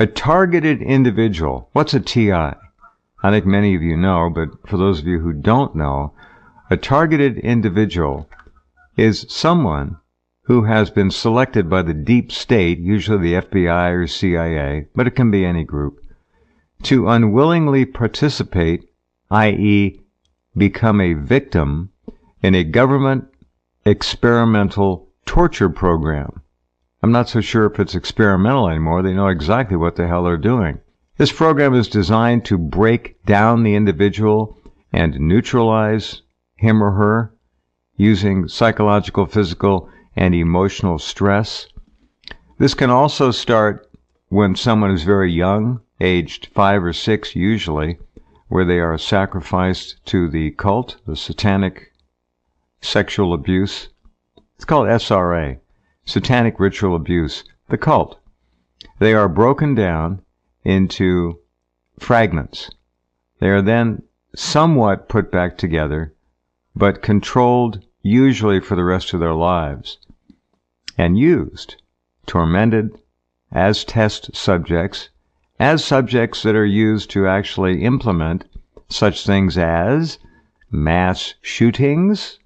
A targeted individual. What's a TI? I think many of you know, but for those of you who don't know, a targeted individual is someone who has been selected by the deep state, usually the FBI or CIA, but it can be any group, to unwillingly participate, i.e., become a victim in a government experimental torture program. I'm not so sure if it's experimental anymore. They know exactly what the hell they're doing. This program is designed to break down the individual and neutralize him or her using psychological, physical, and emotional stress. This can also start when someone is very young, aged 5 or 6 usually, where they are sacrificed to the cult, the satanic sexual abuse. It's called SRA, satanic ritual abuse, the cult. They are broken down into fragments. They are then somewhat put back together, but controlled usually for the rest of their lives, and used, tormented as test subjects, as subjects that are used to actually implement such things as mass shootings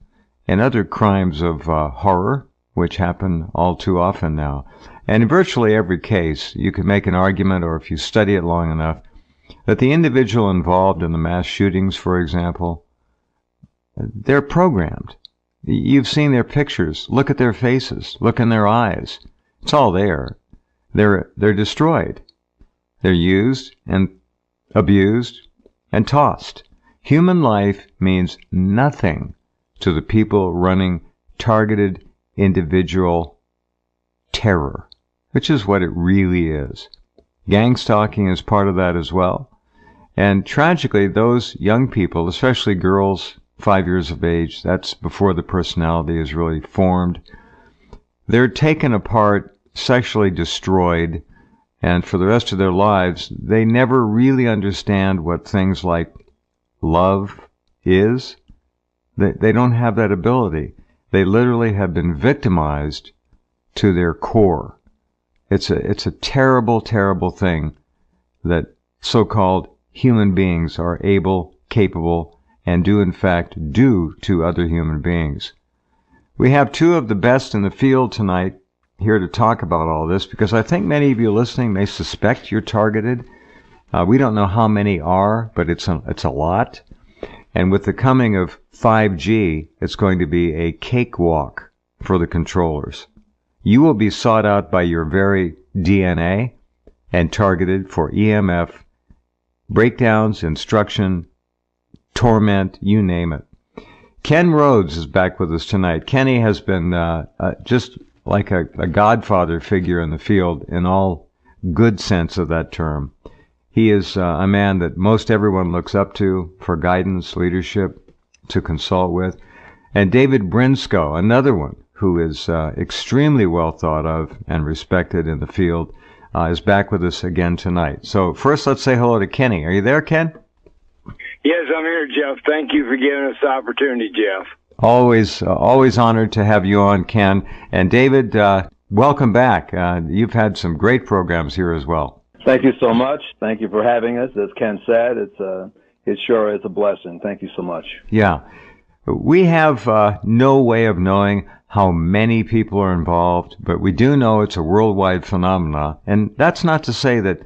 and other crimes of horror, which happen all too often now. And in virtually every case, you can make an argument, or if you study it long enough, that the individual involved in the mass shootings, for example, they're programmed. You've seen their pictures. Look at their faces. Look in their eyes. It's all there. They're destroyed. They're used and abused and tossed. Human life means nothing to the people running targeted individual terror, which is what it really is. Gang stalking is part of that as well. And tragically, those young people, especially girls 5 years of age, that's before the personality is really formed, they're taken apart, sexually destroyed, and for the rest of their lives, they never really understand what things like love is. They don't have that ability. They literally have been victimized to their core. It's a terrible, terrible thing that so-called human beings are able, capable, and do in fact do to other human beings. We have two of the best in the field tonight here to talk about all this, because I think many of you listening may suspect you're targeted. We don't know how many are, but it's a lot. And with the coming of 5G, it's going to be a cakewalk for the controllers. You will be sought out by your very DNA and targeted for EMF, breakdowns, instruction, torment, you name it. Ken Rhodes is back with us tonight. Kenny has been just like a godfather figure in the field in all good sense of that term. He is a man that most everyone looks up to for guidance, leadership, to consult with. And David Brinsko, another one who is extremely well thought of and respected in the field, is back with us again tonight. So first, let's say hello to Kenny. Are you there, Ken? Yes, I'm here, Jeff. Thank you for giving us the opportunity, Jeff. Always honored to have you on, Ken. And David, welcome back. You've had some great programs here as well. Thank you so much. Thank you for having us. As Ken said, it sure is a blessing. Thank you so much. Yeah. We have no way of knowing how many people are involved, but we do know it's a worldwide phenomenon. And that's not to say that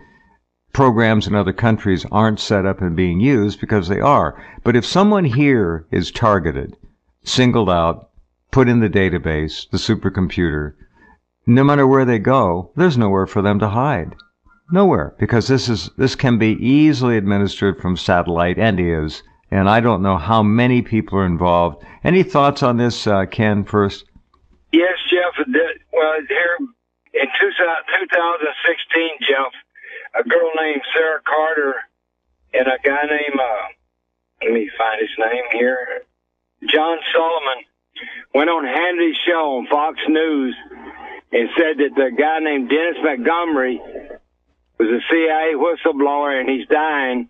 programs in other countries aren't set up and being used, because they are. But if someone here is targeted, singled out, put in the database, the supercomputer, no matter where they go, there's nowhere for them to hide. Nowhere, because this can be easily administered from satellite, and is. And I don't know how many people are involved. Any thoughts on this, Ken, first? Yes, Jeff. Well, here in 2016, Jeff, a girl named Sarah Carter and a guy named, let me find his name here, John Solomon, went on Hannity's show on Fox News and said that the guy named Dennis Montgomery was a CIA whistleblower and he's dying.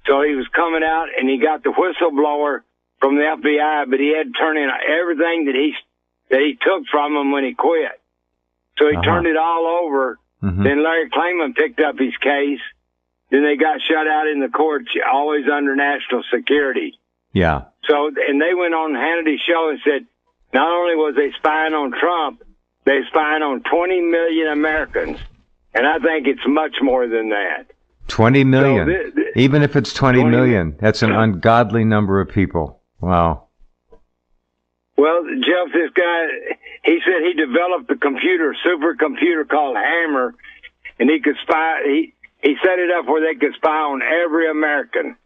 So he was coming out and he got the whistleblower from the FBI, but he had to turn in everything that he took from him when he quit. So he turned it all over Mm-hmm. Then Larry Klayman picked up his case. Then they got shut out in the courts, always under national security. Yeah. So, and they went on Hannity's show and said, not only was they spying on Trump, they spying on 20 million Americans. And I think it's much more than that. 20 million. So even if it's 20 million, that's an ungodly number of people. Wow. Well, Jeff, this guy, he said he developed a supercomputer called Hammer, and he could spy. He set it up where they could spy on every American.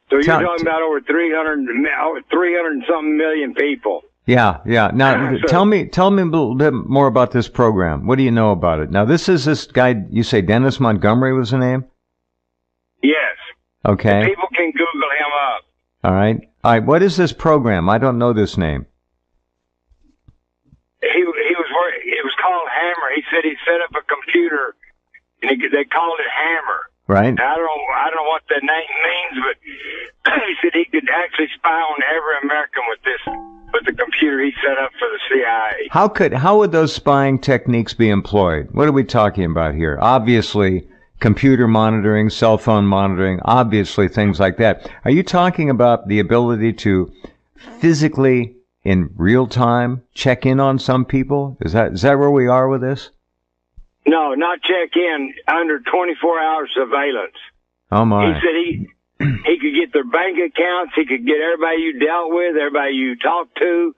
So you're talking about over 300 and something million people. Yeah. Now, tell me a little bit more about this program. What do you know about it? Now, this guy, you say Dennis Montgomery was the name? Yes. Okay. And people can Google him up. All right. What is this program? I don't know this name. It was called Hammer. He said he set up a computer, and they called it Hammer. Right. Now, I don't know what the name means, but he said he could actually spy on every American with the computer he set up for the CIA. How would those spying techniques be employed? What are we talking about here? Obviously, computer monitoring, cell phone monitoring, obviously things like that. Are you talking about the ability to physically, in real time, check in on some people? Is that where we are with this? No, not check in, under 24-hour surveillance. Oh my! He said he could get their bank accounts. He could get everybody you dealt with, everybody you talked to,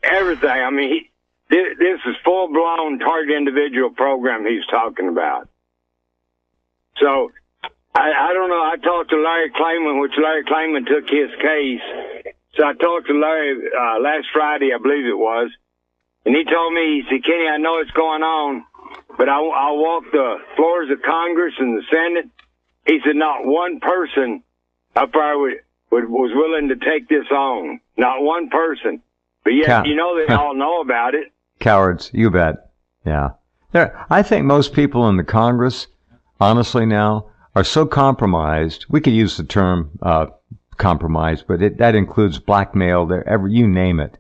everything. I mean, this is full-blown target individual program he's talking about. So, I don't know. I talked to Larry Klayman, which Larry Klayman took his case. So I talked to Larry last Friday, I believe it was, and he told me, he said, Kenny, I know it's going on, but I'll walk the floors of Congress and the Senate. He said, not one person up there was willing to take this on. Not one person. But yet, you know, they all know about it. Cowards, you bet. Yeah. I think most people in the Congress, honestly now, are so compromised. We could use the term compromise, but that includes blackmail, you name it.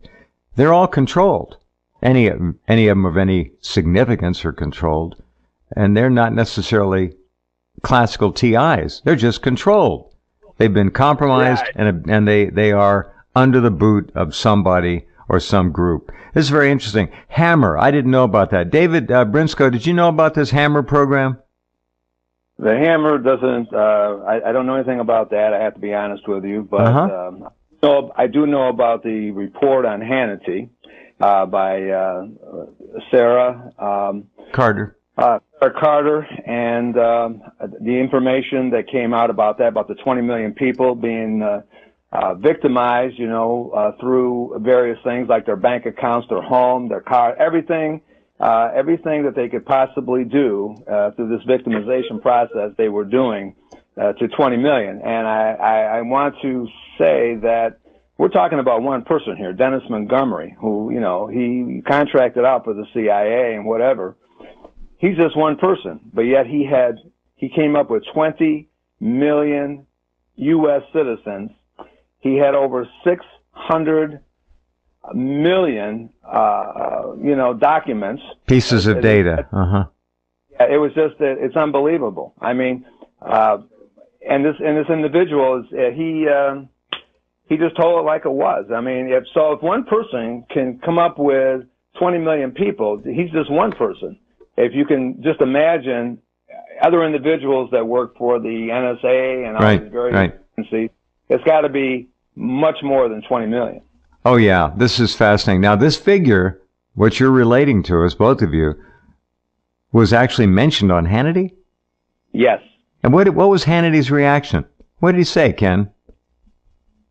They're all controlled. Any of them of any significance are controlled, and they're not necessarily classical TIs. They're just controlled. They've been compromised, and they are under the boot of somebody or some group. This is very interesting. Hammer, I didn't know about that. David Brinsko, did you know about this Hammer program? The Hammer doesn't, I don't know anything about that, I have to be honest with you, but so I do know about the report on Hannity by Sarah Carter. Carter, and the information that came out about that, about the 20 million people being victimized, through various things like their bank accounts, their home, their car, everything that they could possibly do through this victimization process they were doing to 20 million. And I want to say that we're talking about one person here, Dennis Montgomery, who, he contracted out for the CIA and whatever. He's just one person, but yet he came up with 20 million U.S. citizens. He had over 600 million, documents. Pieces of data. It was just, it's unbelievable. I mean, and this individual he just told it like it was. I mean, if one person can come up with 20 million people, he's just one person. If you can just imagine other individuals that work for the NSA and all these various agencies, it's got to be much more than 20 million. Oh, yeah. This is fascinating. Now, this figure, what you're relating to us, both of you, was actually mentioned on Hannity? Yes. And what was Hannity's reaction? What did he say, Ken?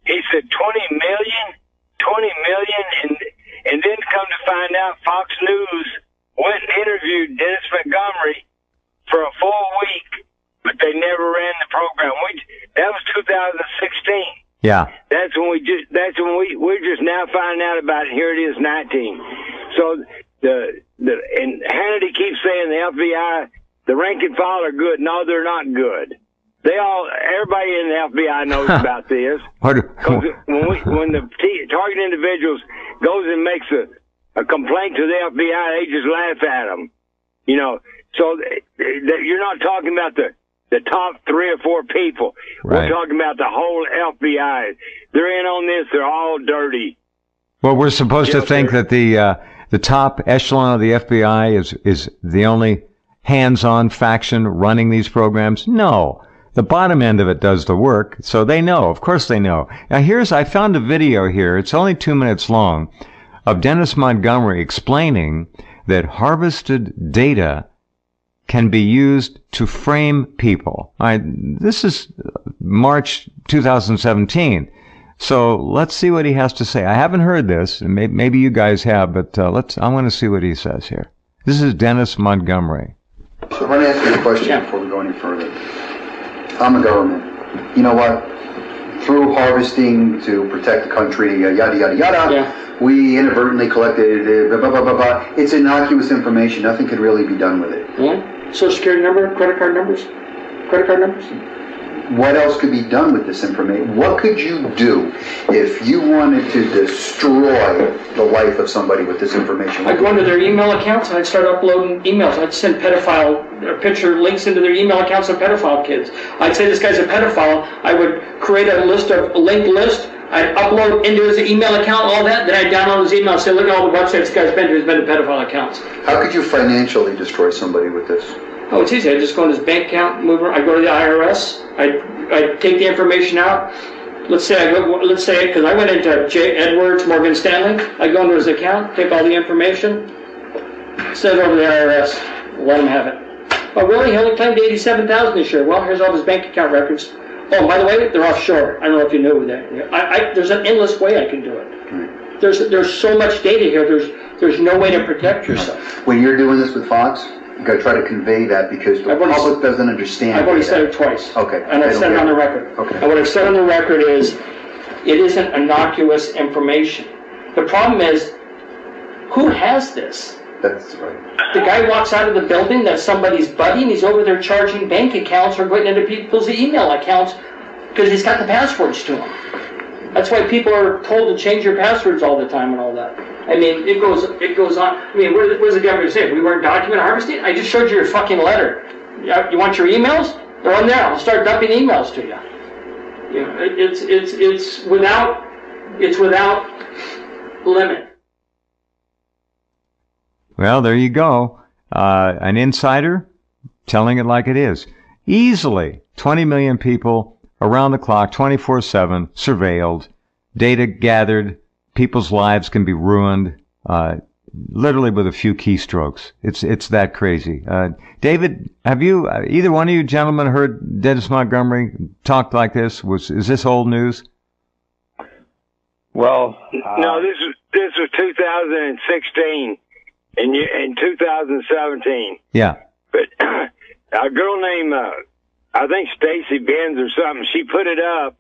He said 20 million, and then come to find out Fox News went and interviewed Dennis Montgomery for a full week, but they never ran the program. That was 2016. Yeah. That's when we're just now finding out about it. Here it is, 19. So and Hannity keeps saying the FBI, the rank and file are good. No, they're not good. Everybody in the FBI knows about this. Because when the target individuals goes and makes a complaint to the FBI, they just laugh at them. You know, so you're not talking about the top 3 or 4 people. Right. We're talking about the whole FBI. They're in on this. They're all dirty. Well, we're supposed to think that the top echelon of the FBI is the only hands-on faction running these programs. No. The bottom end of it does the work, so they know. Of course they know. Now I found a video here. It's only 2 minutes long of Dennis Montgomery explaining that harvested data can be used to frame people. This is March 2017. So let's see what he has to say. I haven't heard this, and maybe you guys have, but I want to see what he says here. This is Dennis Montgomery. So let me ask you a question before we go any further. I'm a government. You know what? Through harvesting to protect the country, yada, yada, yada, we inadvertently collected blah, blah, blah, blah, blah. It's innocuous information. Nothing could really be done with it. Yeah. Social security number, credit card numbers? What else could be done with this information? What could you do if you wanted to destroy the life of somebody with this information? I'd go into their email accounts and I'd start uploading emails. I'd send pedophile or picture links into their email accounts of pedophile kids. I'd say this guy's a pedophile. I would create a linked list. I'd upload into his email account all that. Then I'd download his email and say, look at all the websites this guy's been to. He's been to pedophile accounts. How could you financially destroy somebody with this? Oh, it's easy. I just go in his bank account, I go to the IRS, I take the information out. Let's say because I went into J. Edwards, Morgan Stanley. I go into his account, take all the information, send it over to the IRS, let him have it. Oh, really? He only claimed $87,000 this year. Well, here's all his bank account records. Oh, by the way, they're offshore. I don't know if you knew that. There's an endless way I can do it. There's so much data here. There's no way to protect yourself. When you're doing this with Fox, you got to try to convey that because the public doesn't understand. I've already said it twice. Okay. And I've said it on the record. Okay. And what I've said on the record is, it isn't innocuous information. The problem is, who has this? That's right. The guy walks out of the building, that's somebody's buddy, and he's over there charging bank accounts or going into people's email accounts because he's got the passwords to them. That's why people are told to change your passwords all the time and all that. I mean, it goes on. I mean, what does the government say? We weren't document harvesting? I just showed you your fucking letter. You want your emails? They're on there. I'll start dumping emails to you. You know, it's without limit. Well, there you go. An insider telling it like it is. Easily 20 million people around the clock, 24/7, surveilled, data gathered. People's lives can be ruined, literally with a few keystrokes. It's that crazy. David, have you, either one of you gentlemen heard Dennis Montgomery talk like this? Is this old news? Well, no, this was 2016 and in 2017. Yeah. But a girl named, I think Stacy Benz or something, she put it up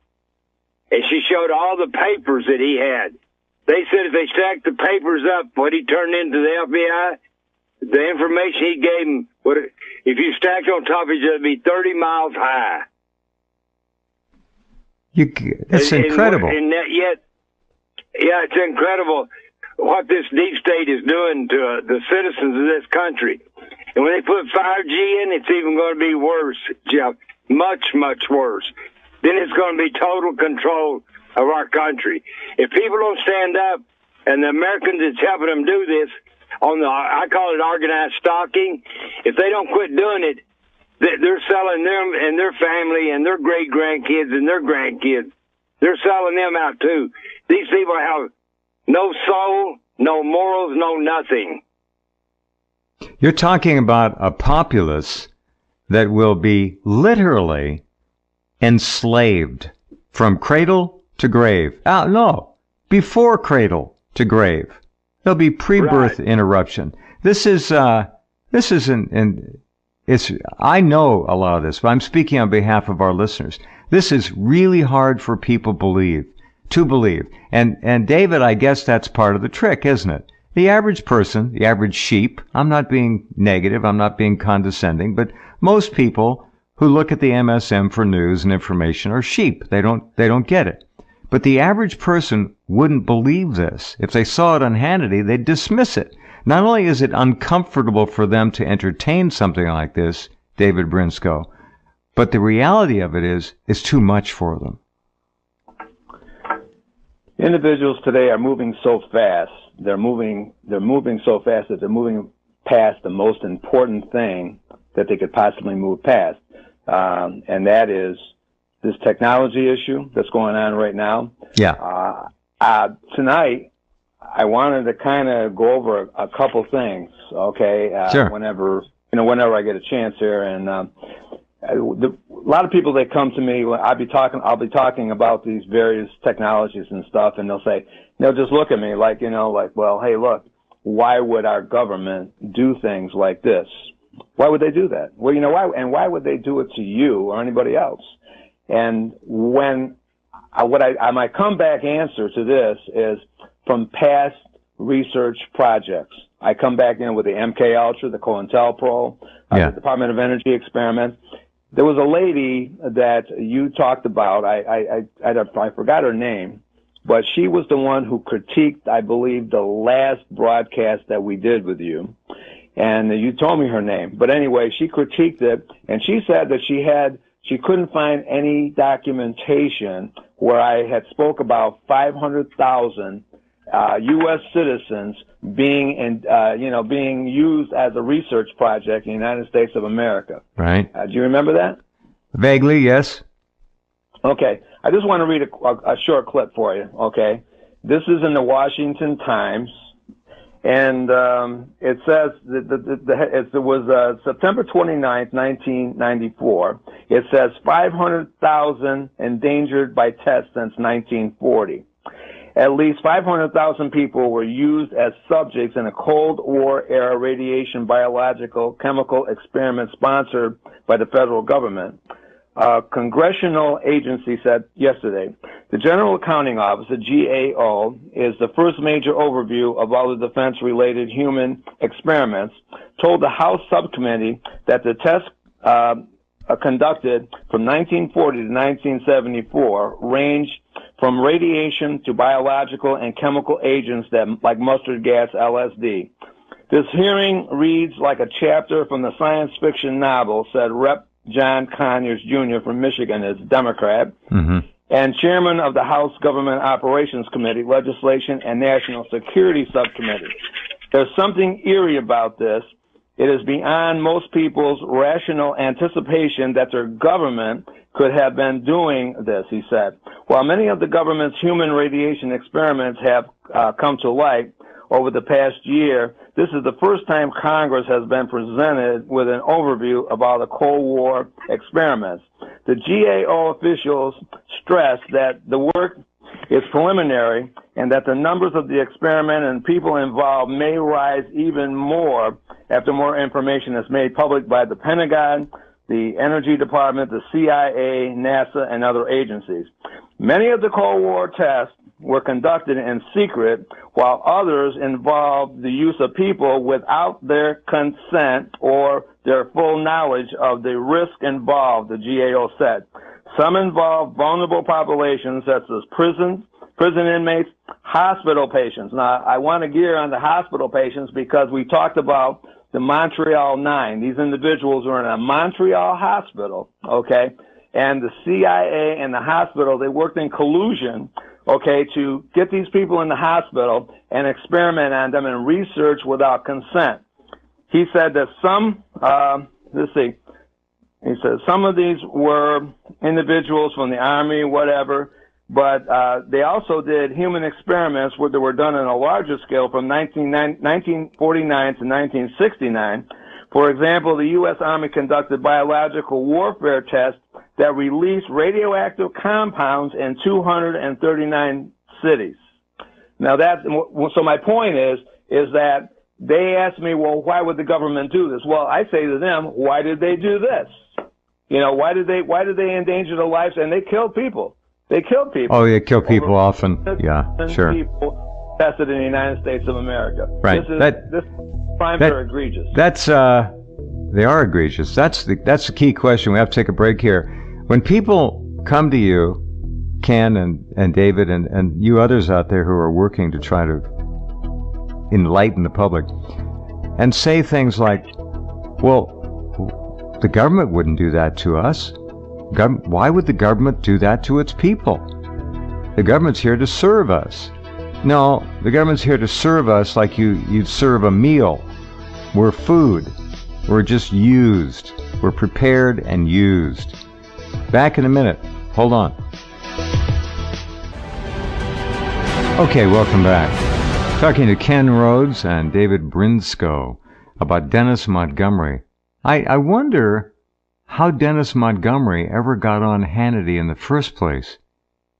and she showed all the papers that he had. They said if they stacked the papers up, what he turned into the FBI, the information he gave them, if you stacked on top of each other, it'd be 30 miles high. That's incredible. It's incredible what this deep state is doing to the citizens of this country. And when they put 5G in, it's even going to be worse, Jeff. Much, much worse. Then it's going to be total control of our country. If people don't stand up, and the Americans that's helping them do this, I call it organized stalking, if they don't quit doing it, they're selling them and their family and their great-grandkids and their grandkids. They're selling them out, too. These people have no soul, no morals, no nothing. You're talking about a populace that will be literally enslaved from cradle to grave. No, before cradle to grave. There'll be pre-birth interruption. I know a lot of this, but I'm speaking on behalf of our listeners. This is really hard for people to believe. And David, I guess that's part of the trick, isn't it? The average person, the average sheep, I'm not being negative, I'm not being condescending, but most people who look at the MSM for news and information are sheep. They don't get it. But the average person wouldn't believe this. If they saw it on Hannity, they'd dismiss it. Not only is it uncomfortable for them to entertain something like this, David Brinsko, but the reality of it is it's too much for them. Individuals today are moving so fast. They're moving so fast that they're moving past the most important thing that they could possibly move past. And that is this technology issue that's going on right now. Yeah. Tonight, I wanted to kind of go over a couple things, okay? Sure. Whenever I get a chance here. And a lot of people that come to me, I'll be talking about these various technologies and stuff, and they'll just look at me like, well, hey, look, why would our government do things like this? Why would they do that? Well, why would they do it to you or anybody else? And my comeback answer to this is from past research projects. I come back in with the MK Ultra, the COINTELPRO, the Department of Energy experiments. There was a lady that you talked about. I forgot her name, but she was the one who critiqued, I believe, the last broadcast that we did with you. And you told me her name. But anyway, she critiqued it, and she said that she couldn't find any documentation where I had spoke about 500,000 U.S. citizens being used as a research project in the United States of America. Right. Do you remember that? Vaguely, yes. Okay. I just want to read a short clip for you, okay? This is in the Washington Times, and it says it was September 29th, 1994. It says 500,000 endangered by tests since 1940. At least 500,000 people were used as subjects in a Cold War-era radiation, biological, chemical experiment sponsored by the federal government. A congressional agency said yesterday, the General Accounting Office, the GAO, is the first major overview of all the defense-related human experiments, told the House subcommittee that the tests conducted from 1940 to 1974 ranged from radiation to biological and chemical agents like mustard gas, LSD. This hearing reads like a chapter from the science fiction novel, said Rep. John Conyers Jr. from Michigan, is a Democrat, and chairman of the House Government Operations Committee, Legislation and National Security Subcommittee. There's something eerie about this. It is beyond most people's rational anticipation that their government could have been doing this, he said. While many of the government's human radiation experiments have come to light over the past year, this is the first time Congress has been presented with an overview of all the Cold War experiments. The GAO officials stressed that the work is preliminary and that the numbers of the experiment and people involved may rise even more after more information is made public by the Pentagon, the Energy Department, the CIA, NASA, and other agencies. Many of the Cold War tests were conducted in secret, while others involved the use of people without their consent or their full knowledge of the risk involved, the GAO said. Some involved vulnerable populations such as prison inmates, hospital patients. Now, I want to gear on the hospital patients because we talked about the Montreal 9. These individuals were in a Montreal hospital, okay? And the CIA and the hospital, they worked in collusion, okay, to get these people in the hospital and experiment on them and research without consent. He said that he said some of these were individuals from the Army, whatever, but they also did human experiments that were done on a larger scale from 1949 to 1969. For example, the U.S. Army conducted biological warfare tests that released radioactive compounds in 239 cities. Now so my point is that they asked me, well, why would the government do this? Well, I say to them, why did they do this? Why did they endanger the lives? And they killed people. They killed people. Oh, they kill people often. Yeah, sure. People tested in the United States of America. Right. This crimes are egregious. They are egregious. That's the key question. We have to take a break here. When people come to you, Ken and David and you others out there who are working to try to enlighten the public, and say things like, well, the government wouldn't do that to us. Why would the government do that to its people? The government's here to serve us. No, the government's here to serve us like you'd serve a meal. We're food. We're just used. We're prepared and used. Back in a minute. Hold on. Okay, welcome back. Talking to Ken Rhodes and David Brinsko about Dennis Montgomery. I wonder how Dennis Montgomery ever got on Hannity in the first place.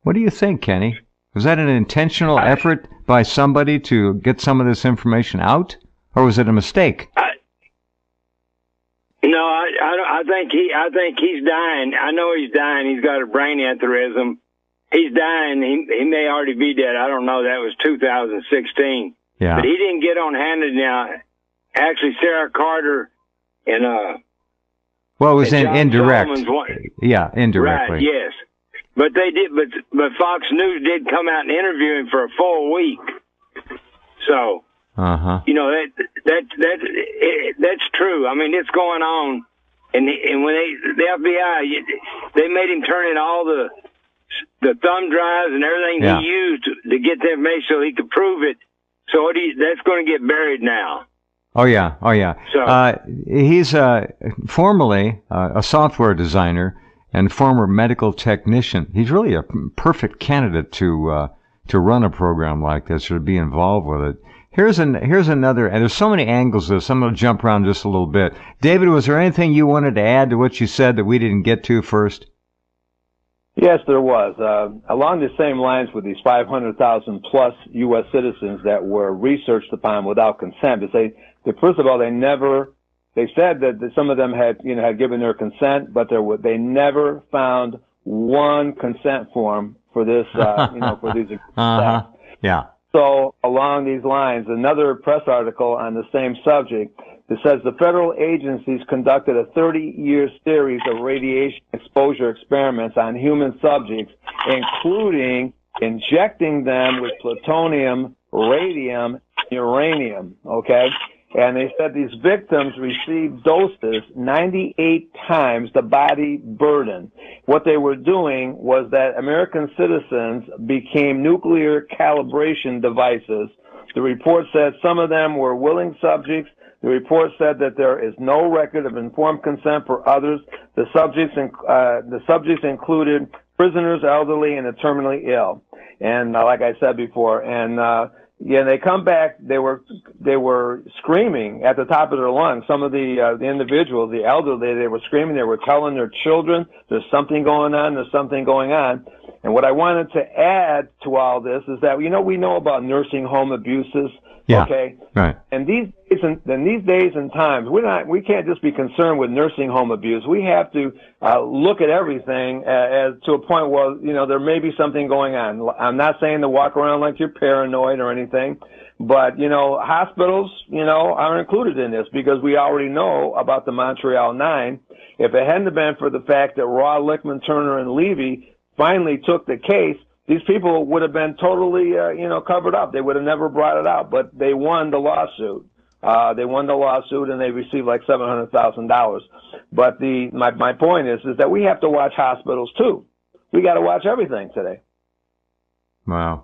What do you think, Kenny? Was that an intentional effort by somebody to get some of this information out, or was it a mistake? No, I think he's dying. I know he's dying. He's got a brain aneurysm. He's dying. He may already be dead. I don't know. That was 2016. Yeah. But he didn't get on Hannity now. Actually, Sarah Carter and well, it was indirect. Yeah, indirectly. Right. Yes. But they did. But Fox News did come out and interview him for a full week. So. You know, that's true. I mean, it's going on, and when the FBI, they made him turn in all the thumb drives and everything he used to get the information so he could prove it. So that's going to get buried now. Oh yeah. So he's formerly a software designer and former medical technician. He's really a perfect candidate to run a program like this or to be involved with it. Here's another, and there's so many angles to this, I'm going to jump around just a little bit. David, was there anything you wanted to add to what you said that we didn't get to first? Yes, there was. Along the same lines with these 500,000 plus U.S. citizens that were researched upon without consent, first of all, they said that some of them had given their consent, but they never found one consent form for this, for these. Yeah. So along these lines, another press article on the same subject that says the federal agencies conducted a 30-year series of radiation exposure experiments on human subjects, including injecting them with plutonium, radium, uranium, okay? And they said these victims received doses 98 times the body burden. What they were doing was that American citizens became nuclear calibration devices. The report said some of them were willing subjects. The report said that there is no record of informed consent for others. The subjects included prisoners, elderly, and the terminally ill. And like I said before, they come back. They were screaming at the top of their lungs. Some of the individuals, the elderly, they were screaming. They were telling their children, "There's something going on. There's something going on." And what I wanted to add to all this is that we know about nursing home abuses. Yeah. Okay. Right. And these days and times, we can't just be concerned with nursing home abuse. We have to look at everything as to a point where there may be something going on. I'm not saying to walk around like you're paranoid or anything, but hospitals are included in this because we already know about the Montreal 9. If it hadn't been for the fact that Raw, Lichtman, Turner, and Levy finally took the case, these people would have been totally, covered up. They would have never brought it out, but they won the lawsuit. And they received like $700,000. But my point is that we have to watch hospitals too. We got to watch everything today. Wow.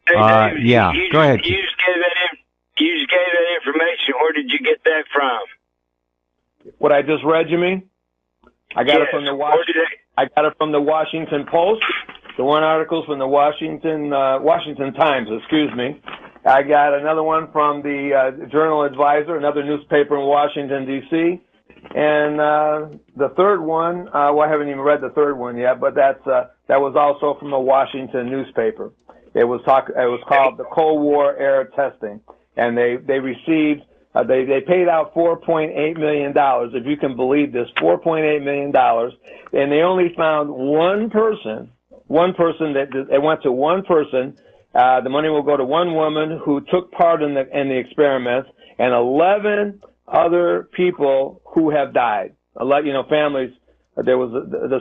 Hey, David, yeah. Go ahead. You just gave that information. Where did you get that from? What I just read, you mean? I got it from the Washington Post. The one article's from the Washington Times, excuse me. I got another one from the Journal Advisor, another newspaper in Washington, D.C. And the third one, I haven't even read the third one yet, but that was also from a Washington newspaper. It was called the Cold War Era Testing, and they received they paid out $4.8 million, if you can believe this, $4.8 million, and they only found one person. It went to one person. The money will go to one woman who took part in the experiments, and 11 other people who have died. Families They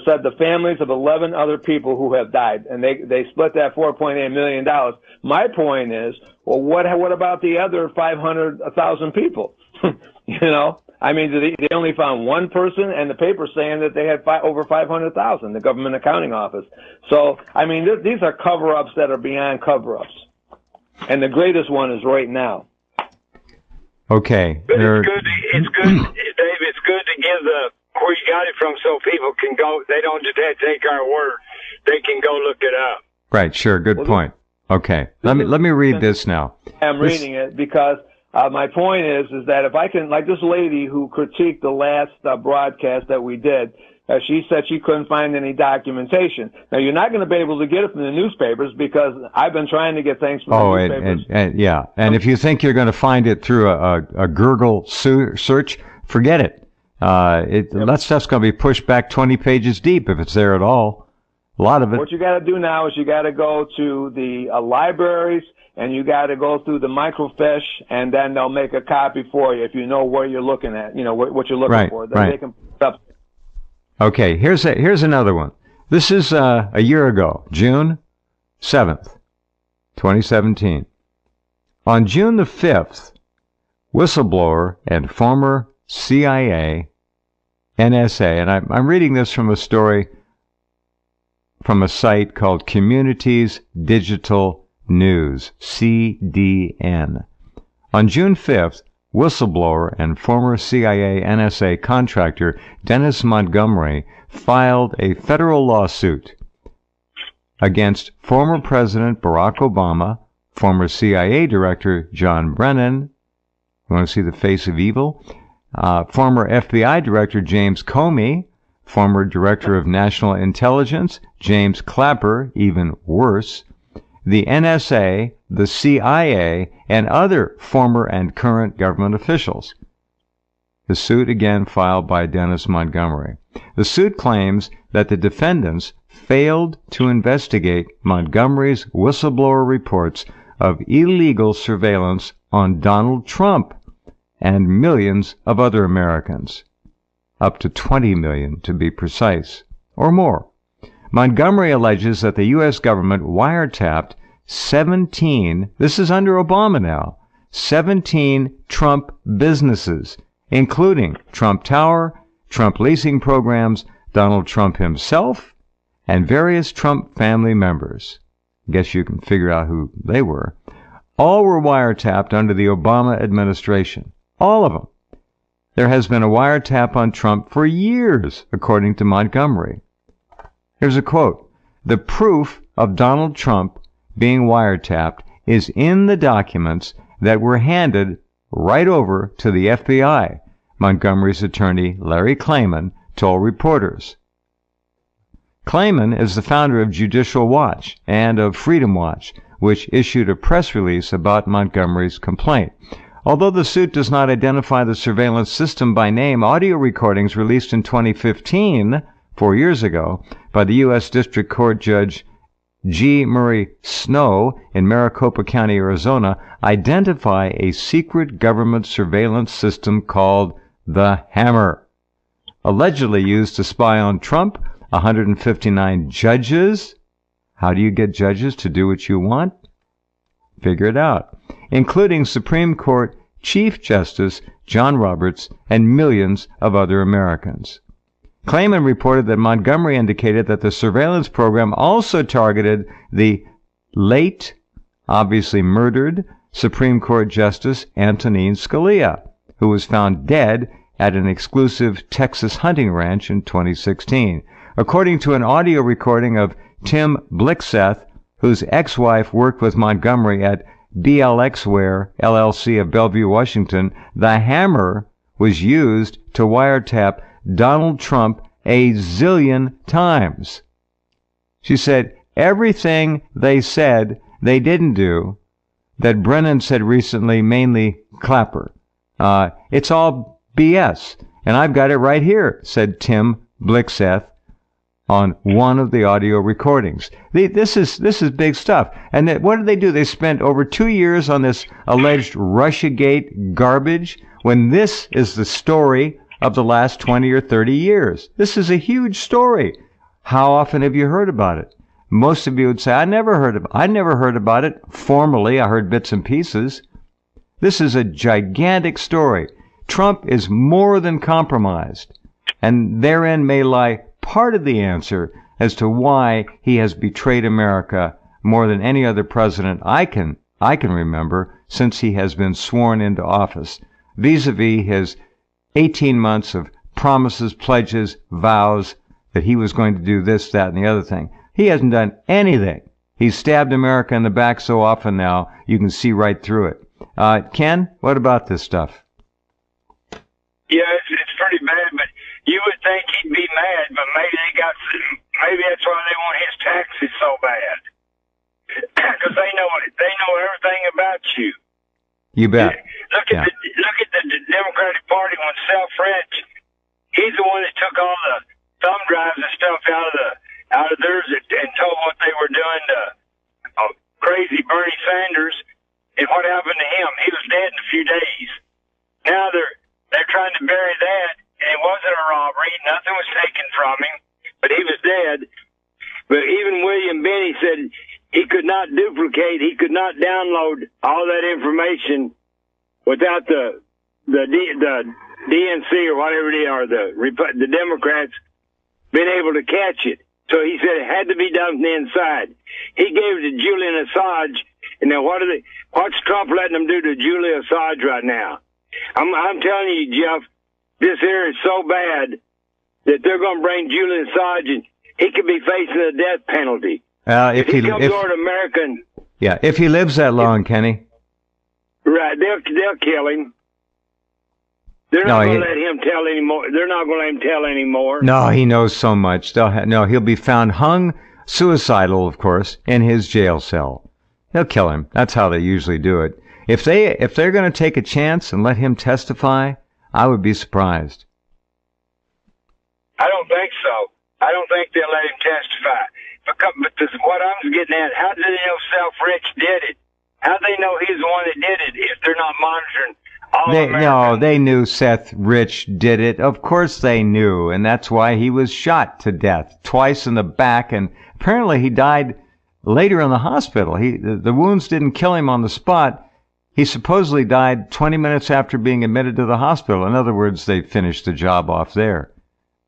said the families of 11 other people who have died, and they split that $4.8 million. My point is, well, what about the other 500,000 people? You know, I mean, they only found one person, and the paper's saying that they had over 500,000, the government accounting office. So, I mean, these are cover-ups that are beyond cover-ups. And the greatest one is right now. Okay. But it's good, Dave, it's good to give where you got it from so people can go, they don't just have to take our word. They can go look it up. Right, sure, good point. Okay, let me read this now. I'm reading it because my point is that if I can, like this lady who critiqued the last broadcast that we did, she said she couldn't find any documentation. Now, you're not going to be able to get it from the newspapers because I've been trying to get things from the newspapers. Yeah, and if you think you're going to find it through a Google search, forget it. That stuff's going to be pushed back 20 pages deep if it's there at all. A lot of it. What you got to do now is you got to go to the libraries and you got to go through the microfiche, and then they'll make a copy for you if you know where you're looking at, you know, what you're looking for. Then they can put up. Okay, here's another one. This is a year ago, June 7th, 2017. On June the 5th, whistleblower and former CIA, NSA, and I'm reading this from a story from a site called Communities Digital News, CDN. On June 5th, whistleblower and former CIA NSA contractor Dennis Montgomery filed a federal lawsuit against former President Barack Obama, former CIA Director John Brennan, you want to see the face of evil, former FBI Director James Comey, former Director of National Intelligence James Clapper, even worse, the NSA, the CIA, and other former and current government officials. The suit again filed by Dennis Montgomery. The suit claims that the defendants failed to investigate Montgomery's whistleblower reports of illegal surveillance on Donald Trump and millions of other Americans, up to 20 million to be precise, or more. Montgomery alleges that the U.S. government wiretapped 17, this is under Obama now, 17 Trump businesses, including Trump Tower, Trump leasing programs, Donald Trump himself, and various Trump family members. Guess you can figure out who they were. All were wiretapped under the Obama administration. All of them. There has been a wiretap on Trump for years, according to Montgomery. Here's a quote. The proof of Donald Trump being wiretapped is in the documents that were handed right over to the FBI, Montgomery's attorney Larry Klayman told reporters. Klayman is the founder of Judicial Watch and of Freedom Watch, which issued a press release about Montgomery's complaint. Although the suit does not identify the surveillance system by name, audio recordings released in 2015, 4 years ago, by the U.S. District Court Judge G. Murray Snow in Maricopa County, Arizona, identify a secret government surveillance system called the Hammer, allegedly used to spy on Trump, 159 judges. How do you get judges to do what you want? Figure it out. Including Supreme Court Chief Justice John Roberts and millions of other Americans. Klayman reported that Montgomery indicated that the surveillance program also targeted the late, obviously murdered, Supreme Court Justice Antonin Scalia, who was found dead at an exclusive Texas hunting ranch in 2016. According to an audio recording of Tim Blixseth, whose ex-wife worked with Montgomery at BLXware, LLC of Bellevue, Washington, the Hammer was used to wiretap Donald Trump a zillion times. She said everything they said they didn't do, that Brennan said recently, mainly Clapper. It's all BS. And I've got it right here, said Tim Blixseth on one of the audio recordings. This is big stuff. And what did they do? They spent over 2 years on this alleged Russiagate garbage, when this is the story of the last 20 or 30 years. This is a huge story. How often have you heard about it? Most of you would say, I never heard about it. Formally, I heard bits and pieces. This is a gigantic story. Trump is more than compromised, and therein may lie part of the answer as to why he has betrayed America more than any other president I can remember since he has been sworn into office, vis-a-vis his 18 months of promises, pledges, vows that he was going to do this, that, and the other thing. He hasn't done anything. He's stabbed America in the back so often now, you can see right through it. Ken, what about this stuff? Yeah, it's pretty bad, but you would think he'd be mad, but maybe that's why they want his taxes so bad. Because they know everything about you. You bet. Look at the Democratic Party when Self-Rich, he's the one that took all the thumb drives and stuff out of theirs and told what they were doing to crazy Bernie Sanders. And what happened to him? He was dead in a few days. Now they're trying to bury that, and it wasn't a robbery. Nothing was taken from him, but he was dead. But even William Binney said he could not duplicate, he could not download all that information without the DNC or whatever they are, the Democrats being able to catch it. So he said it had to be done from the inside. He gave it to Julian Assange, and now what's Trump letting them do to Julian Assange right now? I'm telling you, Jeff, this here is so bad that they're going to bring Julian Assange, and he could be facing a death penalty. If he comes over to America, yeah, if he lives that long, Kenny. Right, they'll kill him. They're not going to let him tell anymore. They're not going to let him tell anymore. No, he knows so much. He'll be found hung, suicidal, of course, in his jail cell. They'll kill him. That's how they usually do it. If they're going to take a chance and let him testify, I would be surprised. I don't think so. I don't think they'll let him testify. But what I'm getting at, how do they know Self-Rich did it? How do they know he's the one that did it if they're not monitoring all Americans? No, they knew Seth Rich did it. Of course they knew, and that's why he was shot to death twice in the back, and apparently he died later in the hospital. The wounds didn't kill him on the spot. He supposedly died 20 minutes after being admitted to the hospital. In other words, they finished the job off there.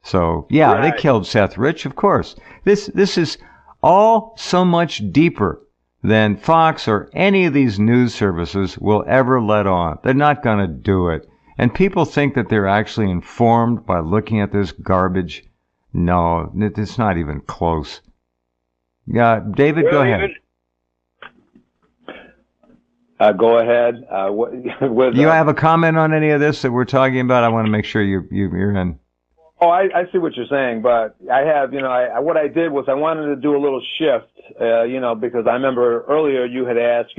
So, yeah, right. They killed Seth Rich, of course. This is all so much deeper than Fox or any of these news services will ever let on. They're not going to do it. And people think that they're actually informed by looking at this garbage. No, it's not even close. Yeah, David, go ahead. Go ahead. You have a comment on any of this that we're talking about? I want to make sure you're in. Oh, I see what you're saying, but I have, what I did was I wanted to do a little shift, because I remember earlier you had asked,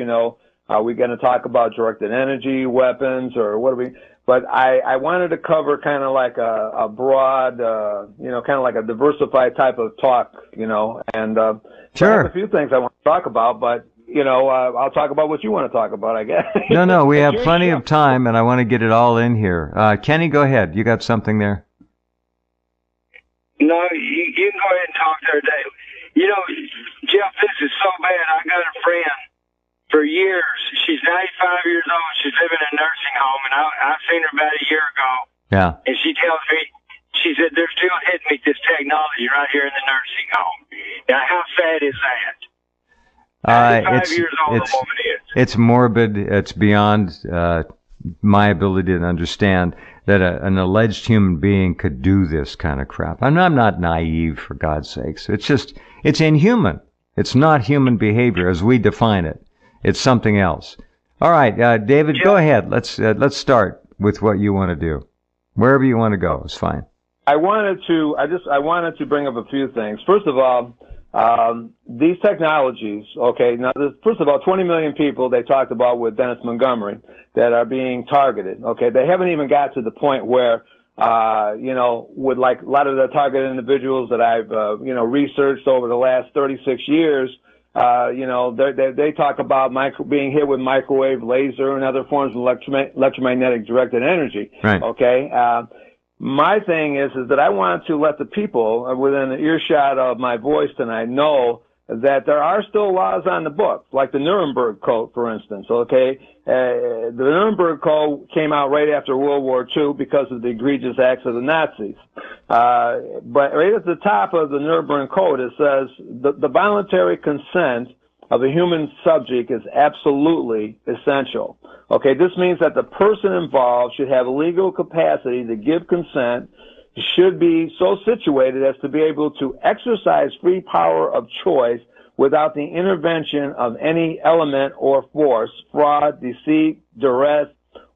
are we going to talk about directed energy weapons or what are we? But I wanted to cover kind of like a broad, kind of like a diversified type of talk, and sure. So I have a few things I want to talk about, but I'll talk about what you want to talk about, I guess. No, we have plenty of time, and I want to get it all in here. Kenny, go ahead. You got something there? No, you can go ahead and talk there, Dave. Jeff, this is so bad. I got a friend for years. She's 95 years old. She's living in a nursing home, and I've seen her about a year ago. Yeah. And she tells me, she said, they're still hitting me this technology right here in the nursing home. Now, how sad is that? 95 years old, the woman is. It's morbid. It's beyond my ability to understand that an alleged human being could do this kind of crap. I'm not naive, for God's sakes. It's inhuman. It's not human behavior as we define it. It's something else. All right, David, go ahead. Let's start with what you want to do. Wherever you want to go is fine. I wanted to bring up a few things. First of all, these technologies, okay, now first of all, 20 million people they talked about with Dennis Montgomery that are being targeted, okay? They haven't even got to the point where, with like a lot of the targeted individuals that I've, researched over the last 36 years, they talk about being hit with microwave, laser, and other forms of electromagnetic directed energy, right. Okay? my thing is that I wanted to let the people within the earshot of my voice tonight know that there are still laws on the books, like the Nuremberg Code, for instance, okay? The Nuremberg Code came out right after World War II because of the egregious acts of the Nazis. But right at the top of the Nuremberg Code, it says the voluntary consent of a human subject is absolutely essential. Okay, this means that the person involved should have legal capacity to give consent, should be so situated as to be able to exercise free power of choice without the intervention of any element or force, fraud, deceit, duress,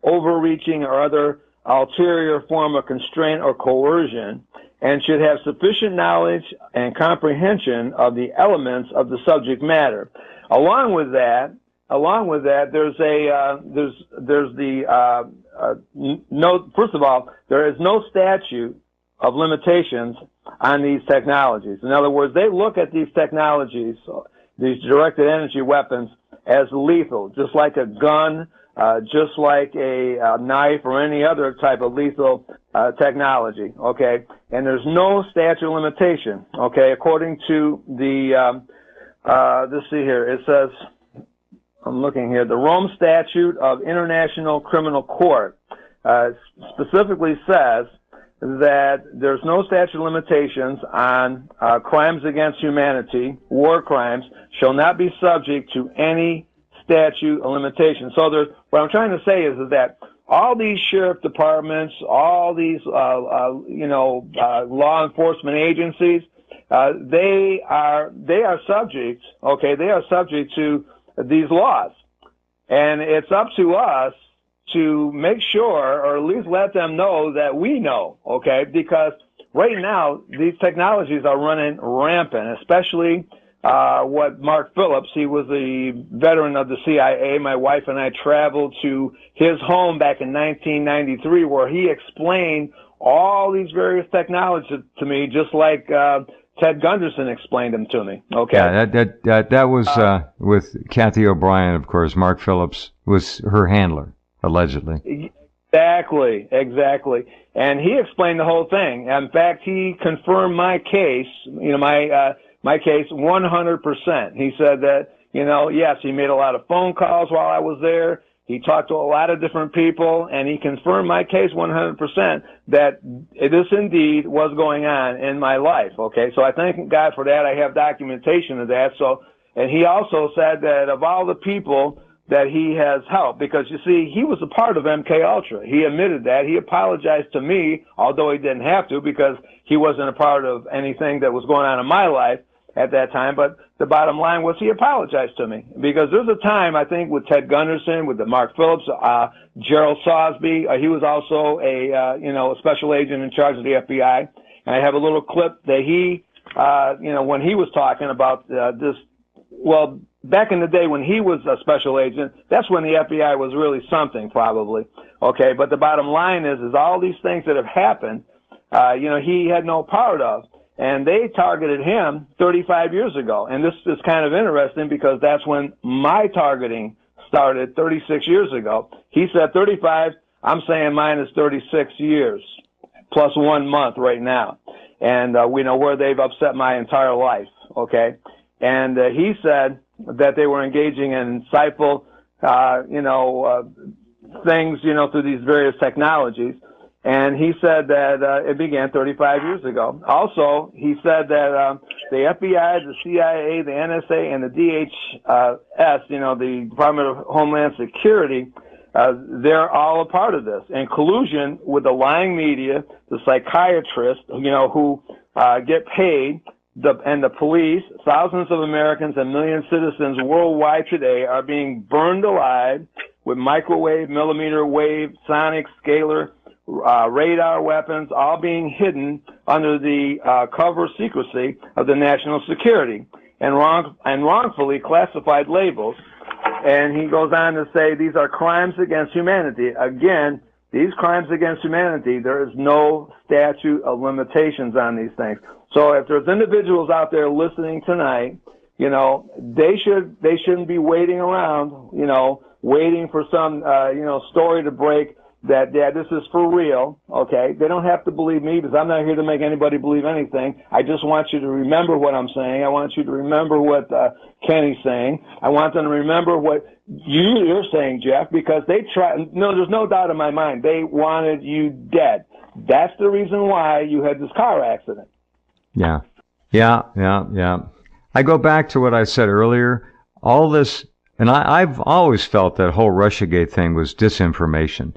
overreaching, or other ulterior form of constraint or coercion, and should have sufficient knowledge and comprehension of the elements of the subject matter. Along with that, first of all, there is no statute of limitations on these technologies. In other words, they look at these technologies, these directed energy weapons, as lethal, just like a gun, just like a knife or any other type of lethal technology, okay? And there's no statute of limitation, okay? According to the, let's see here, it says, I'm looking here, the Rome Statute of International Criminal Court specifically says that there's no statute of limitations on crimes against humanity, war crimes, shall not be subject to any statute of limitations. So what I'm trying to say is that all these sheriff departments, all these, law enforcement agencies, they are subject, okay, they are subject to these laws. And it's up to us to make sure, or at least let them know that we know, okay? Because right now, these technologies are running rampant, especially what Mark Phillips, he was a veteran of the CIA. My wife and I traveled to his home back in 1993 where he explained all these various technologies to me, just like Ted Gunderson explained them to me. Okay. Yeah, that was with Kathy O'Brien, of course. Mark Phillips was her handler, allegedly. Exactly. And he explained the whole thing. In fact, he confirmed my case, my case 100%. He said that, yes, he made a lot of phone calls while I was there. He talked to a lot of different people, and he confirmed my case 100% that this indeed was going on in my life, okay? So I thank God for that. I have documentation of that. So, and he also said that of all the people that he has helped, because you see, he was a part of MK Ultra. He admitted that. He apologized to me, although he didn't have to, because he wasn't a part of anything that was going on in my life at that time. But the bottom line was he apologized to me, because there's a time, I think, with Ted Gunderson, with the Mark Phillips, Gerald Sosby. He was also a special agent in charge of the FBI. And I have a little clip that he, when he was talking about this, well, back in the day when he was a special agent, that's when the FBI was really something, probably. Okay, but the bottom line is all these things that have happened, he had no part of. And they targeted him 35 years ago. And this is kind of interesting because that's when my targeting started 36 years ago. He said 35. I'm saying mine is 36 years plus 1 month right now. And we know where they've upset my entire life. Okay. And he said that they were engaging in insightful, things, through these various technologies. And he said that it began 35 years ago. Also, he said that the FBI, the CIA, the NSA, and the DHS, the Department of Homeland Security, they're all a part of this, in collusion with the lying media, the psychiatrists, who get paid, and the police. Thousands of Americans and millions of citizens worldwide today are being burned alive with microwave, millimeter wave, sonic, scalar, radar weapons, all being hidden under the cover of secrecy of the national security and wrongfully classified labels. And he goes on to say these are crimes against humanity. Again, these crimes against humanity, there is no statute of limitations on these things. So if there's individuals out there listening tonight, they shouldn't be waiting around, waiting for some, story to break that, yeah, this is for real, okay? They don't have to believe me because I'm not here to make anybody believe anything. I just want you to remember what I'm saying. I want you to remember what Kenny's saying. I want them to remember what you're saying, Jeff, because they tried. No, there's no doubt in my mind. They wanted you dead. That's the reason why you had this car accident. Yeah. I go back to what I said earlier. All this, and I've always felt that whole Russiagate thing was disinformation.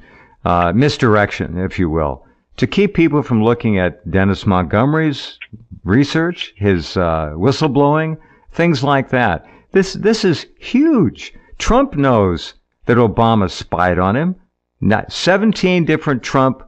Misdirection, if you will, to keep people from looking at Dennis Montgomery's research, his whistleblowing, things like that. This is huge. Trump knows that Obama spied on him. 17 different Trump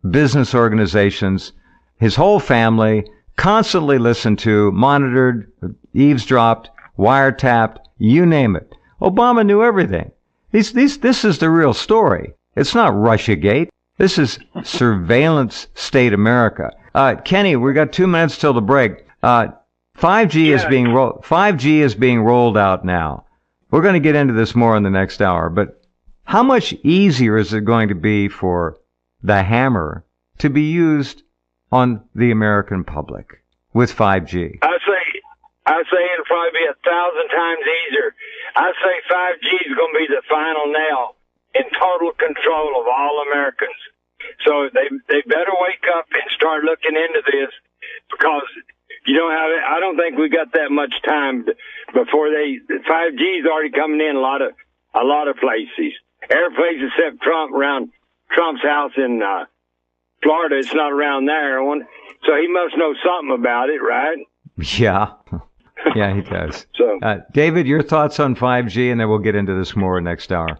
business organizations, his whole family, constantly listened to, monitored, eavesdropped, wiretapped, you name it. Obama knew everything. This is the real story. It's not Russiagate. This is surveillance state America. Kenny, we got 2 minutes till the break. 5G is being rolled out now. We're going to get into this more in the next hour, but how much easier is it going to be for the hammer to be used on the American public with 5G? I say it'll probably be 1,000 times easier. I say 5G is going to be the final nail in total control of all Americans. So they better wake up and start looking into this, because I don't think we got that much time before 5G is already coming in a lot of places. Every place except around Trump's house in Florida. It's not around there. So he must know something about it, right? Yeah. Yeah, he does. So, David, your thoughts on 5G, and then we'll get into this more next hour.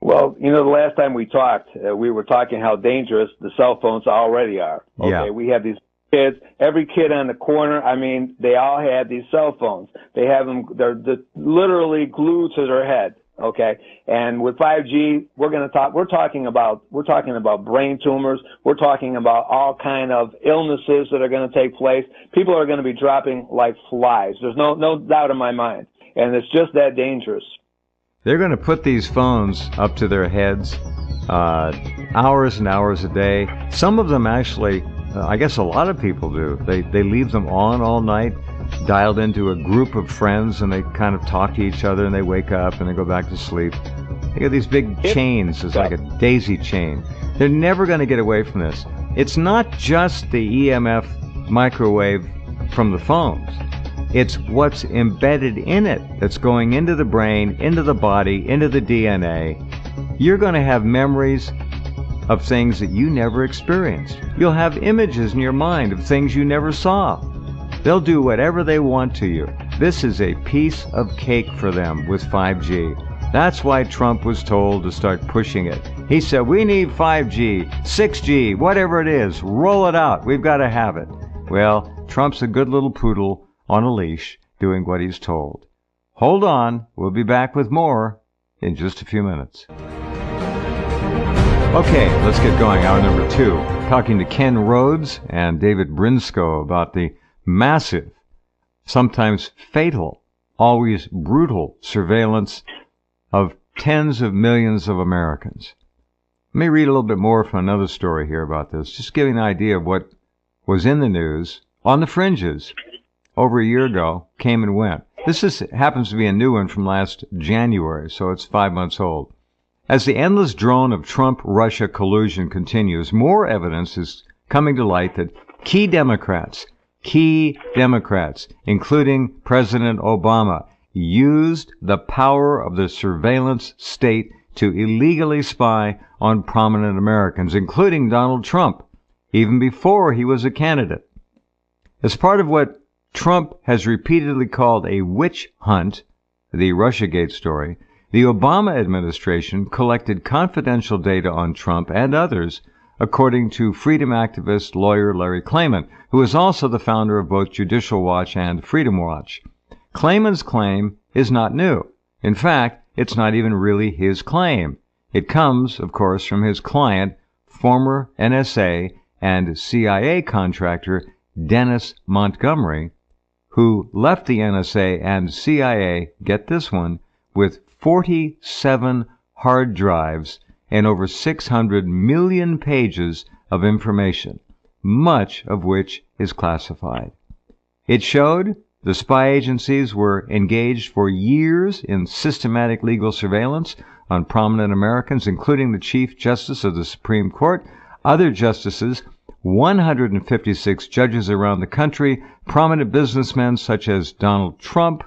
Well, the last time we talked, we were talking how dangerous the cell phones already are. Okay, yeah. We have these kids, every kid on the corner, they all have these cell phones. They have them, they're literally glued to their head. Okay. And with 5G, we're talking about brain tumors. We're talking about all kind of illnesses that are going to take place. People are going to be dropping like flies. There's no doubt in my mind. And it's just that dangerous. They're going to put these phones up to their heads, hours and hours a day. Some of them actually, I guess a lot of people do. They leave them on all night, dialed into a group of friends, and they kind of talk to each other, and they wake up and they go back to sleep. They got these big chains. It's like a daisy chain. They're never going to get away from this. It's not just the EMF microwave from the phones. It's what's embedded in it that's going into the brain, into the body, into the DNA. You're going to have memories of things that you never experienced. You'll have images in your mind of things you never saw. They'll do whatever they want to you. This is a piece of cake for them with 5G. That's why Trump was told to start pushing it. He said, we need 5G, 6G, whatever it is, roll it out. We've got to have it. Well, Trump's a good little poodle on a leash doing what he's told. Hold on. We'll be back with more in just a few minutes. Okay, let's get going. Hour number 2. Talking to Ken Rhodes and David Brinsko about the massive, sometimes fatal, always brutal surveillance of tens of millions of Americans. Let me read a little bit more from another story here about this, just giving an idea of what was in the news on the fringes over a year ago, came and went. This happens to be a new one from last January, so it's 5 months old. As the endless drone of Trump-Russia collusion continues, more evidence is coming to light that key Democrats, including President Obama, used the power of the surveillance state to illegally spy on prominent Americans, including Donald Trump, even before he was a candidate. As part of what Trump has repeatedly called a witch hunt, the Russiagate story, the Obama administration collected confidential data on Trump and others, according to freedom activist lawyer Larry Klayman, who is also the founder of both Judicial Watch and Freedom Watch. Klayman's claim is not new. In fact, it's not even really his claim. It comes, of course, from his client, former NSA and CIA contractor Dennis Montgomery, who left the NSA and CIA, get this one, with 47 hard drives and over 600 million pages of information, much of which is classified. It showed the spy agencies were engaged for years in systematic legal surveillance on prominent Americans, including the Chief Justice of the Supreme Court, other justices, 156 judges around the country, prominent businessmen such as Donald Trump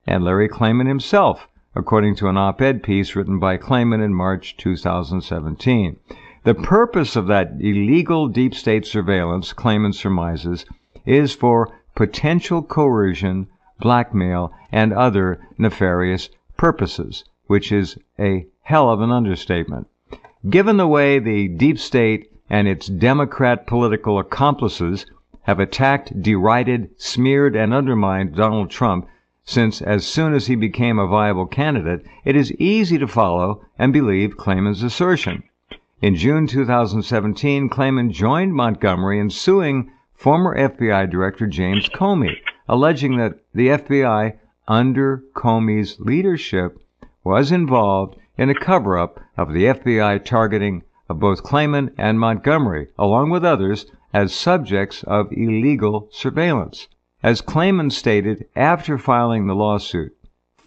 and Larry Klayman himself, according to an op-ed piece written by Klayman in March 2017. The purpose of that illegal deep state surveillance, Klayman surmises, is for potential coercion, blackmail, and other nefarious purposes, which is a hell of an understatement. Given the way the deep state and its Democrat political accomplices have attacked, derided, smeared, and undermined Donald Trump since as soon as he became a viable candidate, it is easy to follow and believe Klayman's assertion. In June 2017, Klayman joined Montgomery in suing former FBI Director James Comey, alleging that the FBI, under Comey's leadership, was involved in a cover-up of the FBI targeting of both Klayman and Montgomery, along with others, as subjects of illegal surveillance. As Klayman stated after filing the lawsuit,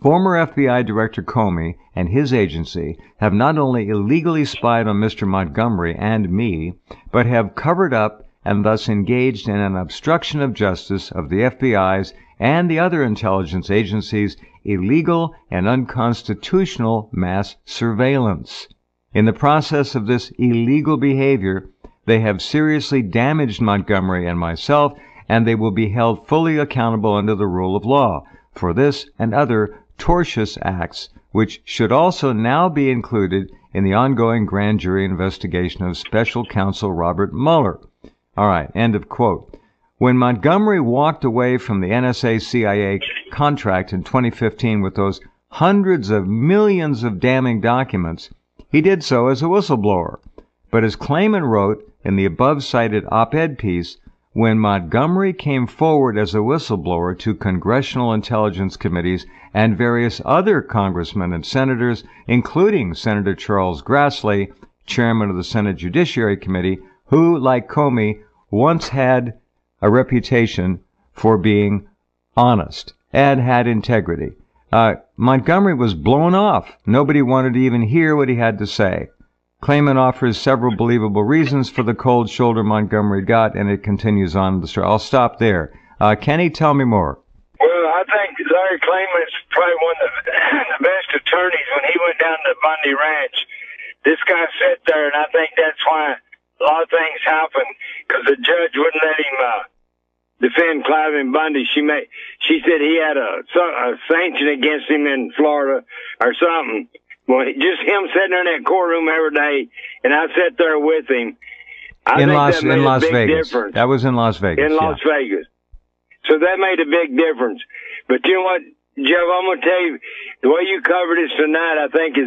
former FBI Director Comey and his agency have not only illegally spied on Mr. Montgomery and me, but have covered up and thus engaged in an obstruction of justice of the FBI's and the other intelligence agencies' illegal and unconstitutional mass surveillance. In the process of this illegal behavior, they have seriously damaged Montgomery and myself, and they will be held fully accountable under the rule of law for this and other tortious acts, which should also now be included in the ongoing grand jury investigation of Special Counsel Robert Mueller. All right, end of quote. When Montgomery walked away from the NSA-CIA contract in 2015 with those hundreds of millions of damning documents, he did so as a whistleblower. But as Klayman wrote in the above-cited op-ed piece, when Montgomery came forward as a whistleblower to congressional intelligence committees and various other congressmen and senators, including Senator Charles Grassley, chairman of the Senate Judiciary Committee, who, like Comey, once had a reputation for being honest and had integrity. Montgomery was blown off. Nobody wanted to even hear what he had to say. Klayman offers several believable reasons for the cold shoulder Montgomery got, and it continues on the story. I'll stop there. Kenny, tell me more. Well, I think Larry Klayman is probably one of the best attorneys. When he went down to Bundy Ranch, this guy sat there, and I think that's why a lot of things happened, because the judge wouldn't let him defend Clive and Bundy. She said he had a sanction against him in Florida or something. Well, just him sitting there in that courtroom every day, and I sat there with him. I think that made a big difference. That was in Las Vegas. In Las Vegas. So that made a big difference. But you know what, Jeff, I'm going to tell you, the way you covered this tonight, I think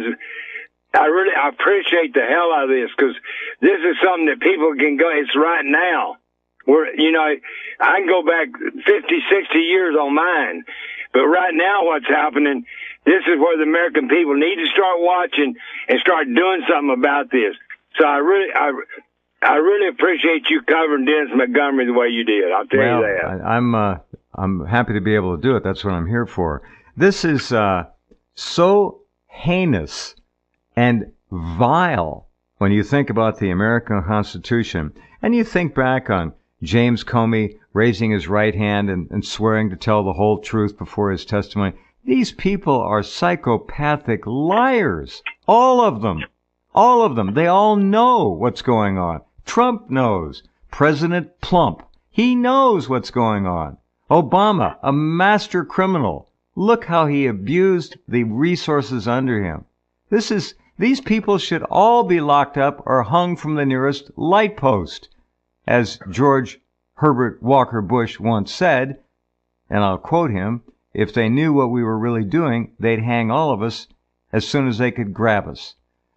I appreciate the hell out of this, because this is something that people can go, it's right now. I can go back 50, 60 years on mine, but right now what's happening, this is where the American people need to start watching and start doing something about this. So I really appreciate you covering Dennis Montgomery the way you did. I'll tell you that. I'm happy to be able to do it. That's what I'm here for. This is so heinous and vile when you think about the American Constitution, and you think back on James Comey raising his right hand and swearing to tell the whole truth before his testimony. These people are psychopathic liars. All of them. All of them. They all know what's going on. Trump knows. President Plump, he knows what's going on. Obama, a master criminal. Look how he abused the resources under him. These people should all be locked up or hung from the nearest light post. As George Herbert Walker Bush once said, and I'll quote him, if they knew what we were really doing, they'd hang all of us as soon as they could grab us.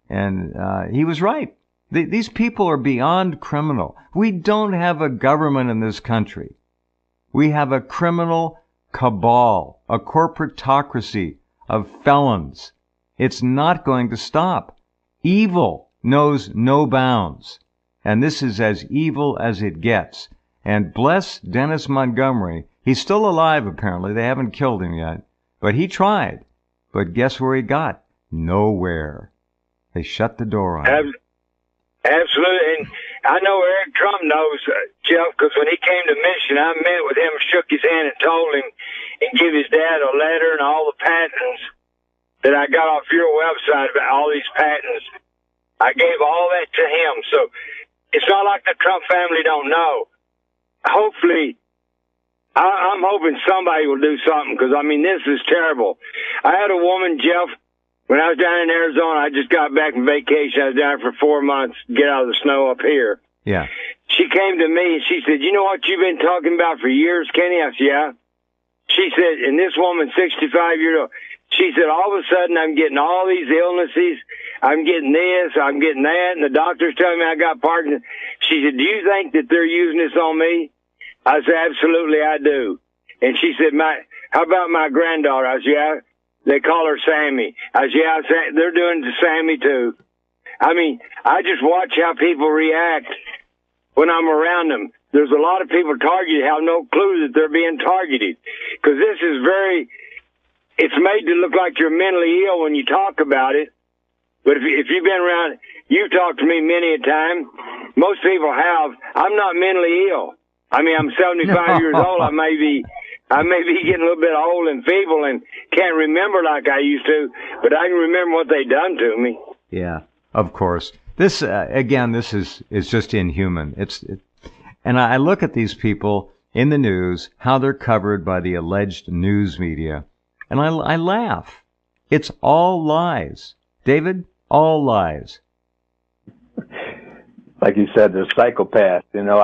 And he was right. These people are beyond criminal. We don't have a government in this country. We have a criminal cabal, a corporatocracy of felons. It's not going to stop. Evil knows no bounds. And this is as evil as it gets. And bless Dennis Montgomery. He's still alive, apparently. They haven't killed him yet. But he tried. But guess where he got? Nowhere. They shut the door on him. Absolutely. And I know Eric Trump knows, Jeff, because when he came to Michigan, I met with him, shook his hand, and told him, and give his dad a letter and all the patents that I got off your website about all these patents. I gave all that to him. So it's not like the Trump family don't know. Hopefully, I'm hoping somebody will do something, because, I mean, this is terrible. I had a woman, Jeff, when I was down in Arizona. I just got back from vacation. I was down for 4 months, get out of the snow up here. Yeah. She came to me and she said, "You know what you've been talking about for years, Kenny?" I said, "Yeah." She said, and this woman, 65 years old, she said, "All of a sudden I'm getting all these illnesses. I'm getting this, I'm getting that, and the doctor's telling me I got Parkinson's." She said, "Do you think that they're using this on me?" I said, "Absolutely, I do." And she said, "How about my granddaughter?" I said, "Yeah." They call her Sammy. I said, "Yeah, they're doing it to Sammy too." I mean, I just watch how people react when I'm around them. There's a lot of people targeted, have no clue that they're being targeted. Because this is it's made to look like you're mentally ill when you talk about it. But if you've been around, you've talked to me many a time. Most people have. I'm not mentally ill. I mean, I'm 75 years old. I may be getting a little bit old and feeble and can't remember like I used to, but I can remember what they done to me. Yeah, of course. This again, this is just inhuman. And I look at these people in the news, how they're covered by the alleged news media, and I laugh. It's all lies, David. All lies. Like you said, they're psychopaths. You know,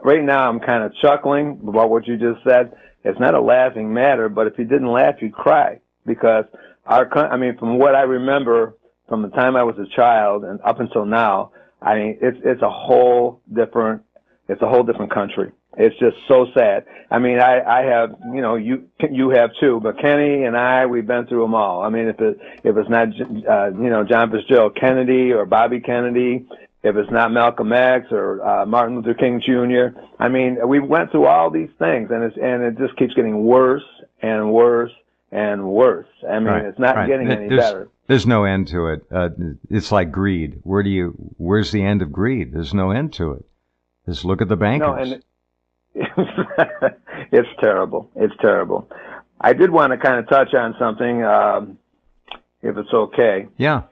right now I'm kind of chuckling about what you just said. It's not a laughing matter, but if you didn't laugh, you'd cry, because from what I remember from the time I was a child and up until now, I mean, it's a whole different country. It's just so sad. I mean, I have, you have too, but Kenny and we've been through them all. I mean, if it's not, John Fitzgerald Kennedy or Bobby Kennedy, if it's not Malcolm X or Martin Luther King Jr., I mean, we went through all these things, and it just keeps getting worse and worse and worse. I mean, It's not getting any better. There's no end to it. It's like greed. Where's the end of greed? There's no end to it. Just look at the bankers. No, it's terrible. It's terrible. I did want to kind of touch on something, if it's okay. Yeah.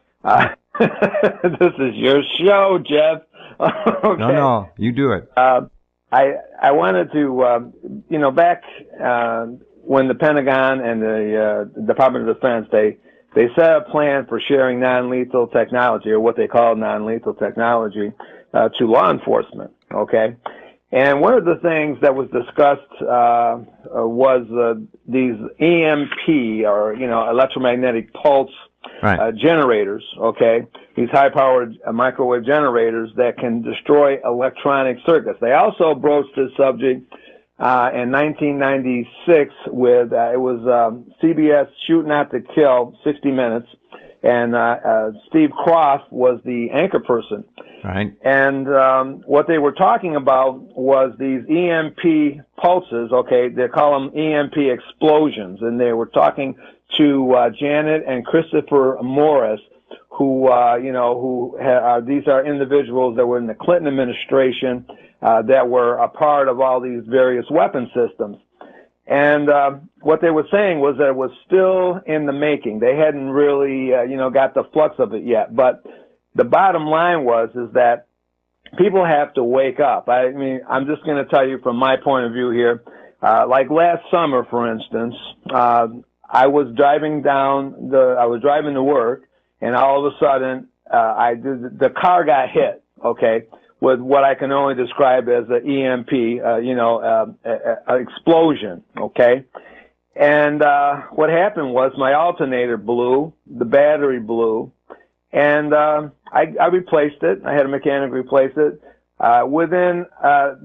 This is your show, Jeff. Okay. No, you do it. I wanted to, back when the Pentagon and the Department of Defense, they set a plan for sharing non-lethal technology, or what they call non-lethal technology, to law enforcement. Okay. And one of the things that was discussed was these EMP, or electromagnetic pulse generators. Okay, these high-powered microwave generators that can destroy electronic circuits. They also broached this subject in 1996 with it was CBS Shoot Not to Kill, 60 Minutes, and Steve Croft was the anchor person. Right. And what they were talking about was these EMP pulses. Okay, they call them EMP explosions, and they were talking to Janet and Christopher Morris, who these are individuals that were in the Clinton administration that were a part of all these various weapon systems. And what they were saying was that it was still in the making. They hadn't really, got the flux of it yet. But the bottom line is that people have to wake up. I mean, I'm just going to tell you from my point of view here. Like last summer, for instance, I was driving to work, and all of a sudden, the car got hit. Okay, with what I can only describe as an EMP, explosion. Okay, and what happened was my alternator blew, the battery blew, and I replaced it. I had a mechanic replace it.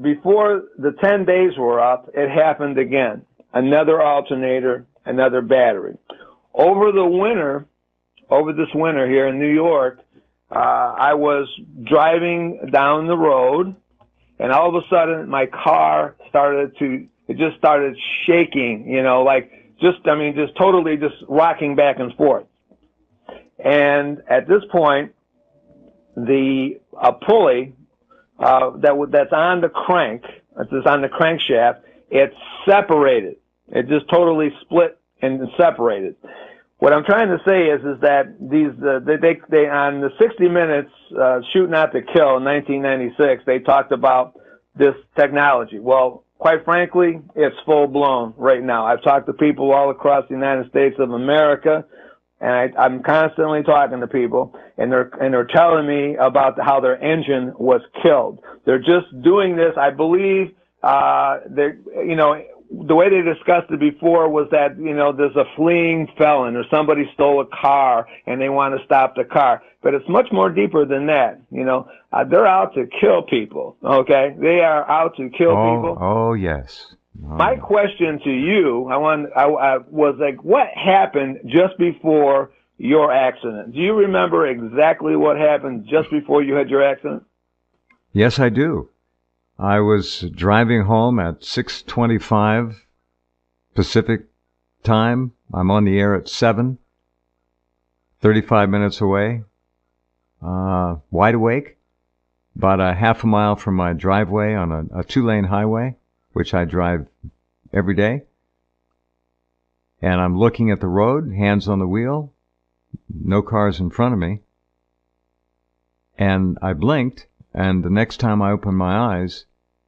Before the 10 days were up, it happened again. Another alternator, another battery. Over this winter here in New York, I was driving down the road, and all of a sudden my car just started shaking, just totally just rocking back and forth. And at this point, a pulley that's on the crankshaft, it separated. It just totally split and separated. What I'm trying to say is that they on the 60 Minutes Shoot Not to Kill in 1996, they talked about this technology. Well, quite frankly, it's full blown right now. I've talked to people all across the United States of America, and I'm constantly talking to people, and they're telling me about how their engine was killed. They're just doing this, I believe. The way they discussed it before was that, there's a fleeing felon or somebody stole a car and they want to stop the car. But it's much more deeper than that. They're out to kill people. Okay. They are out to kill people. Oh, yes. My question to you, I was like, what happened just before your accident? Do you remember exactly what happened just before you had your accident? Yes, I do. I was driving home at 6:25 Pacific time. I'm on the air at 7, 35 minutes away, wide awake, about a half a mile from my driveway on a 2-lane highway, which I drive every day. And I'm looking at the road, hands on the wheel, no cars in front of me. And I blinked. And the next time I opened my eyes,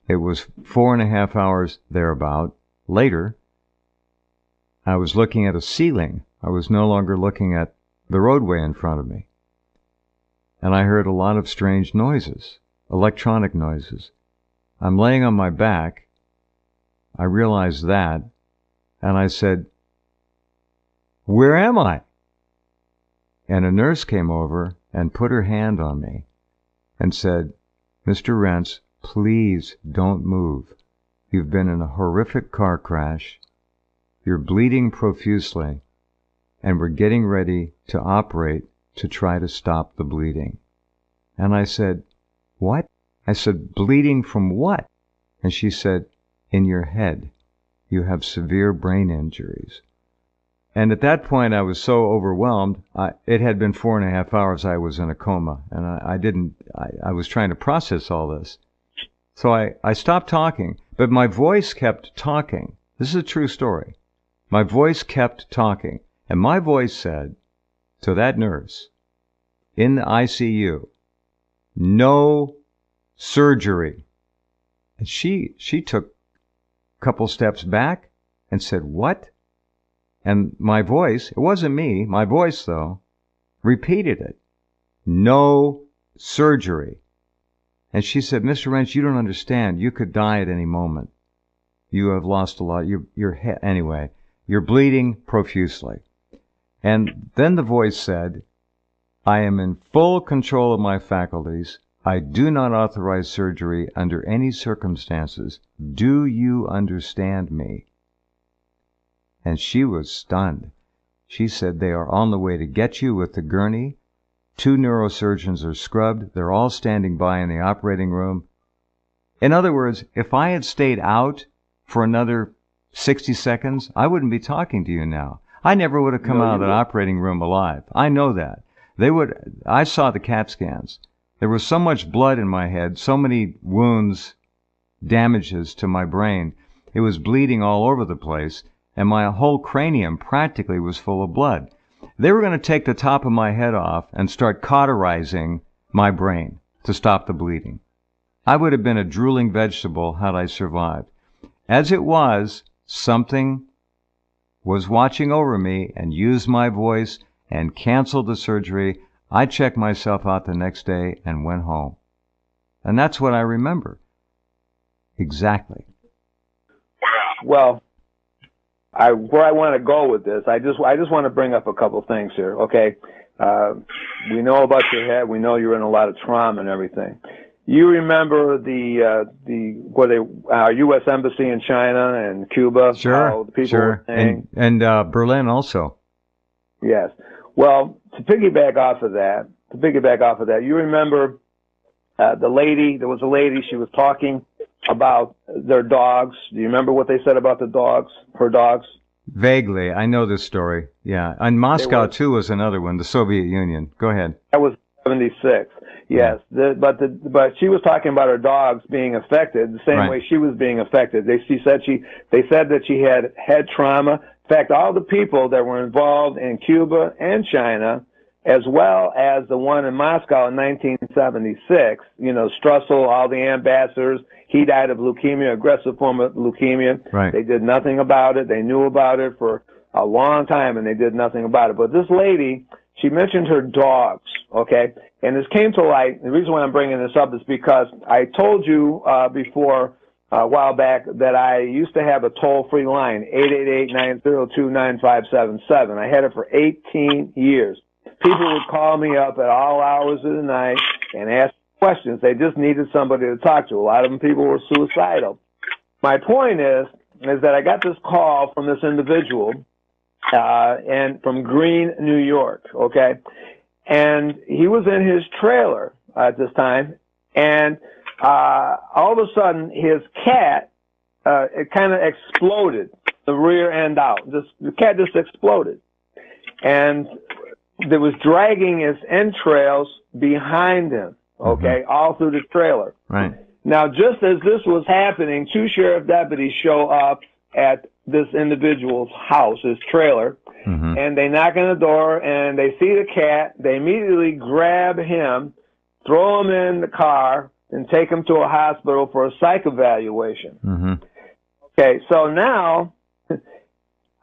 it was 4.5 hours thereabout later. I was looking at a ceiling. I was no longer looking at the roadway in front of me. And I heard a lot of strange noises, electronic noises. I'm laying on my back. I realized that, and I said, "Where am I?" And a nurse came over and put her hand on me and said, "Mr. Rense, please don't move. You've been in a horrific car crash. You're bleeding profusely, and we're getting ready to operate to try to stop the bleeding." And I said, "What?" I said, "Bleeding from what?" And she said, "In your head. You have severe brain injuries." And at that point, I was so overwhelmed. It had been 4.5 hours I was in a coma, and I was trying to process all this. So I stopped talking, but my voice kept talking. This is a true story. My voice kept talking, and my voice said to that nurse in the ICU, "No surgery." And she took a couple steps back and said, "What?" And my voice, it wasn't me, my voice though, repeated it. "No surgery." And she said, "Mr. Rense, you don't understand. You could die at any moment. You have lost a lot. Anyway, you're bleeding profusely." And then the voice said, "I am in full control of my faculties. I do not authorize surgery under any circumstances. Do you understand me?" And she was stunned. She said, "They are on the way to get you with the gurney. 2 neurosurgeons are scrubbed. They're all standing by in the operating room." In other words, if I had stayed out for another 60 seconds, I wouldn't be talking to you now. I never would have come out of that operating room alive. I know that. I saw the CAT scans. There was so much blood in my head, so many wounds, damages to my brain. It was bleeding all over the place, and my whole cranium practically was full of blood. They were going to take the top of my head off and start cauterizing my brain to stop the bleeding. I would have been a drooling vegetable had I survived. As it was, something was watching over me and used my voice and canceled the surgery. I checked myself out the next day and went home. And that's what I remember. Exactly. Well, where I want to go with this, I just want to bring up a couple things here, okay? We know about your head. We know you're in a lot of trauma and everything. You remember the U.S. Embassy in China and Cuba? Sure, how the people sure. were saying? And Berlin also. Yes. Well, to piggyback off of that, to piggyback off of that, you remember the lady, there was a lady, she was talking about their dogs. Do you remember what they said about the dogs, her dogs? Vaguely. I know this story. Yeah. And Moscow, too, was another one, the Soviet Union. Go ahead. That was 76. Yes. But she was talking about her dogs being affected the same way she was being affected. They said that she had head trauma. In fact, all the people that were involved in Cuba and China, as well as the one in Moscow in 1976, Strussel, all the ambassadors, he died of leukemia, aggressive form of leukemia. Right. They did nothing about it. They knew about it for a long time, and they did nothing about it. But this lady, she mentioned her dogs, okay? And this came to light. The reason why I'm bringing this up is because I told you before a while back that I used to have a toll-free line, 888-902-9577. I had it for 18 years. People would call me up at all hours of the night and ask questions. They just needed somebody to talk to. A lot of them people were suicidal. My point is that I got this call from this individual and from Greene, New York, okay? And he was in his trailer at this time, and all of a sudden his cat, it kind of exploded, the rear end out. The cat just exploded. And that was dragging his entrails behind him, okay, all through the trailer. Right. Now, just as this was happening, 2 sheriff deputies show up at this individual's house, his trailer, and they knock on the door, and they see the cat. They immediately grab him, throw him in the car, and take him to a hospital for a psych evaluation. Okay, so now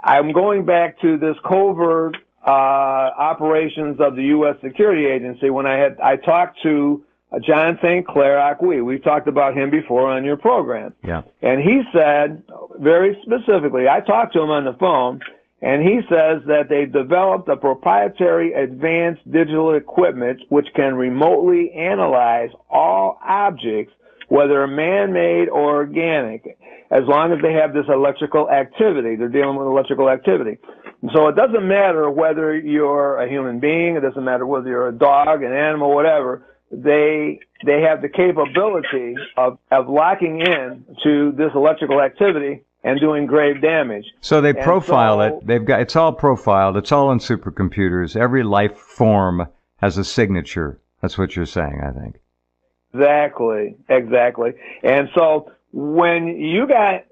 I'm going back to this covert operations of the U.S. Security Agency when I talked to John St. Clair Acqui. We've talked about him before on your program. Yeah. And he said, very specifically, I talked to him on the phone, and he says that they developed a proprietary advanced digital equipment which can remotely analyze all objects, whether man-made or organic, as long as they have this electrical activity. They're dealing with electrical activity. So it doesn't matter whether you're a human being, it doesn't matter whether you're a dog, an animal, whatever. They have the capability of locking in to this electrical activity and doing grave damage. So they profile it. It's all profiled. It's all in supercomputers. Every life form has a signature. That's what you're saying, I think. Exactly. And so when you had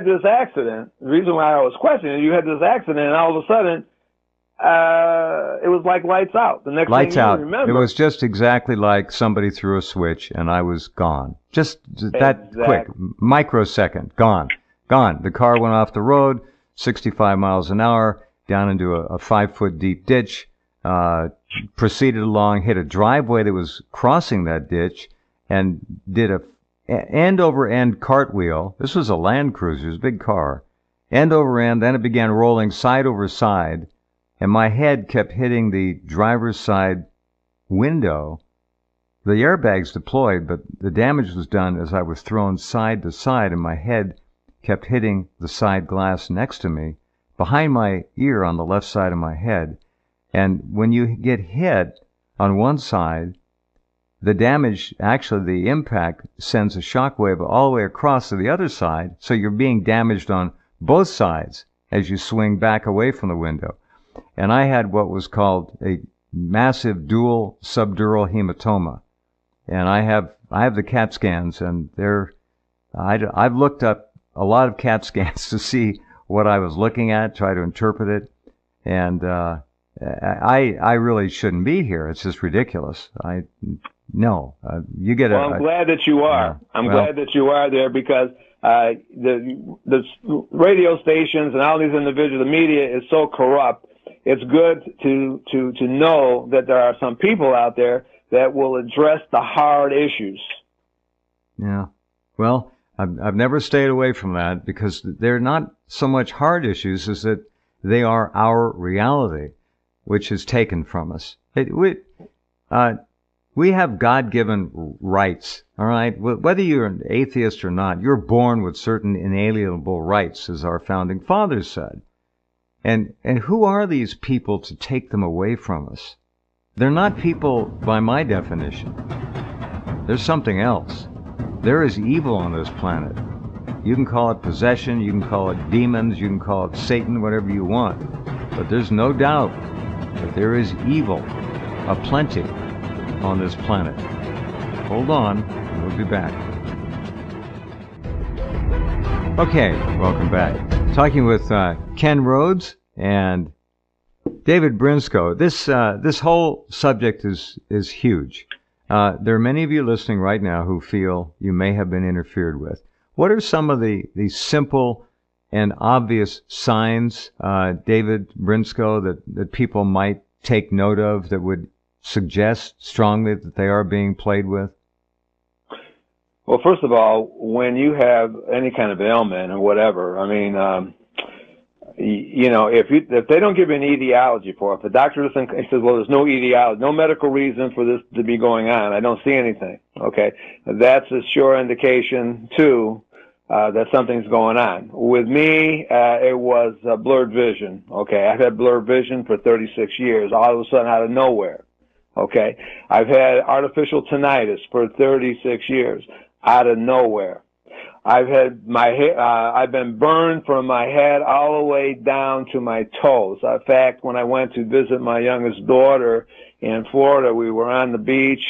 this accident, the reason why I was questioning, you had this accident, and all of a sudden, it was like lights out. The next lights thing you out. remember, It was just exactly like somebody threw a switch, and I was gone. Just that quick, microsecond, gone. The car went off the road, 65 miles an hour, down into a 5-foot deep ditch, proceeded along, hit a driveway that was crossing that ditch, and did a end-over-end cartwheel. This was a Land Cruiser, it was a big car. End over end, then it began rolling side over side, and my head kept hitting the driver's side window. The airbags deployed, but the damage was done as I was thrown side to side, and my head kept hitting the side glass next to me, behind my ear on the left side of my head. And when you get hit on one side, the damage, actually the impact, sends a shock wave all the way across to the other side, so you're being damaged on both sides as you swing back away from the window. And I had what was called a massive dual subdural hematoma. And I have the CAT scans, and I've looked up a lot of CAT scans to see what I was looking at, try to interpret it, and I really shouldn't be here. It's just ridiculous. You get Well, I'm glad that you are. I'm glad that you are there, because the radio stations and all these individuals, the media is so corrupt. It's good to know that there are some people out there that will address the hard issues. Yeah. Well, I've never stayed away from that, because they're not so much hard issues as that they are our reality, which is taken from us. We have God-given rights, all right? Whether you're an atheist or not, you're born with certain inalienable rights, as our founding fathers said. And who are these people to take them away from us? they're not people by my definition. There's something else. There is evil on this planet. You can call it possession, you can call it demons, you can call it Satan, whatever you want. But there's no doubt that there is evil aplenty on this planet. Hold on, we'll be back. Okay, welcome back. Talking with Ken Rhodes and David Brinsko. This whole subject is huge. There are many of you listening right now who feel you may have been interfered with. What are some of the simple and obvious signs, David Brinsko, that people might take note of that would suggest strongly that they are being played with? Well, first of all, when you have any kind of ailment or whatever, I mean, you know, if they don't give you an etiology for it, if the doctor doesn't, he says, well, there's no etiology, no medical reason for this to be going on, I don't see anything, okay? That's a sure indication, too, that something's going on. With me, it was blurred vision, okay? I've had blurred vision for 36 years, all of a sudden out of nowhere, okay? I've had artificial tinnitus for 36 years, out of nowhere. I've had my hair, I've been burned from my head all the way down to my toes. In fact, when I went to visit my youngest daughter in Florida, we were on the beach.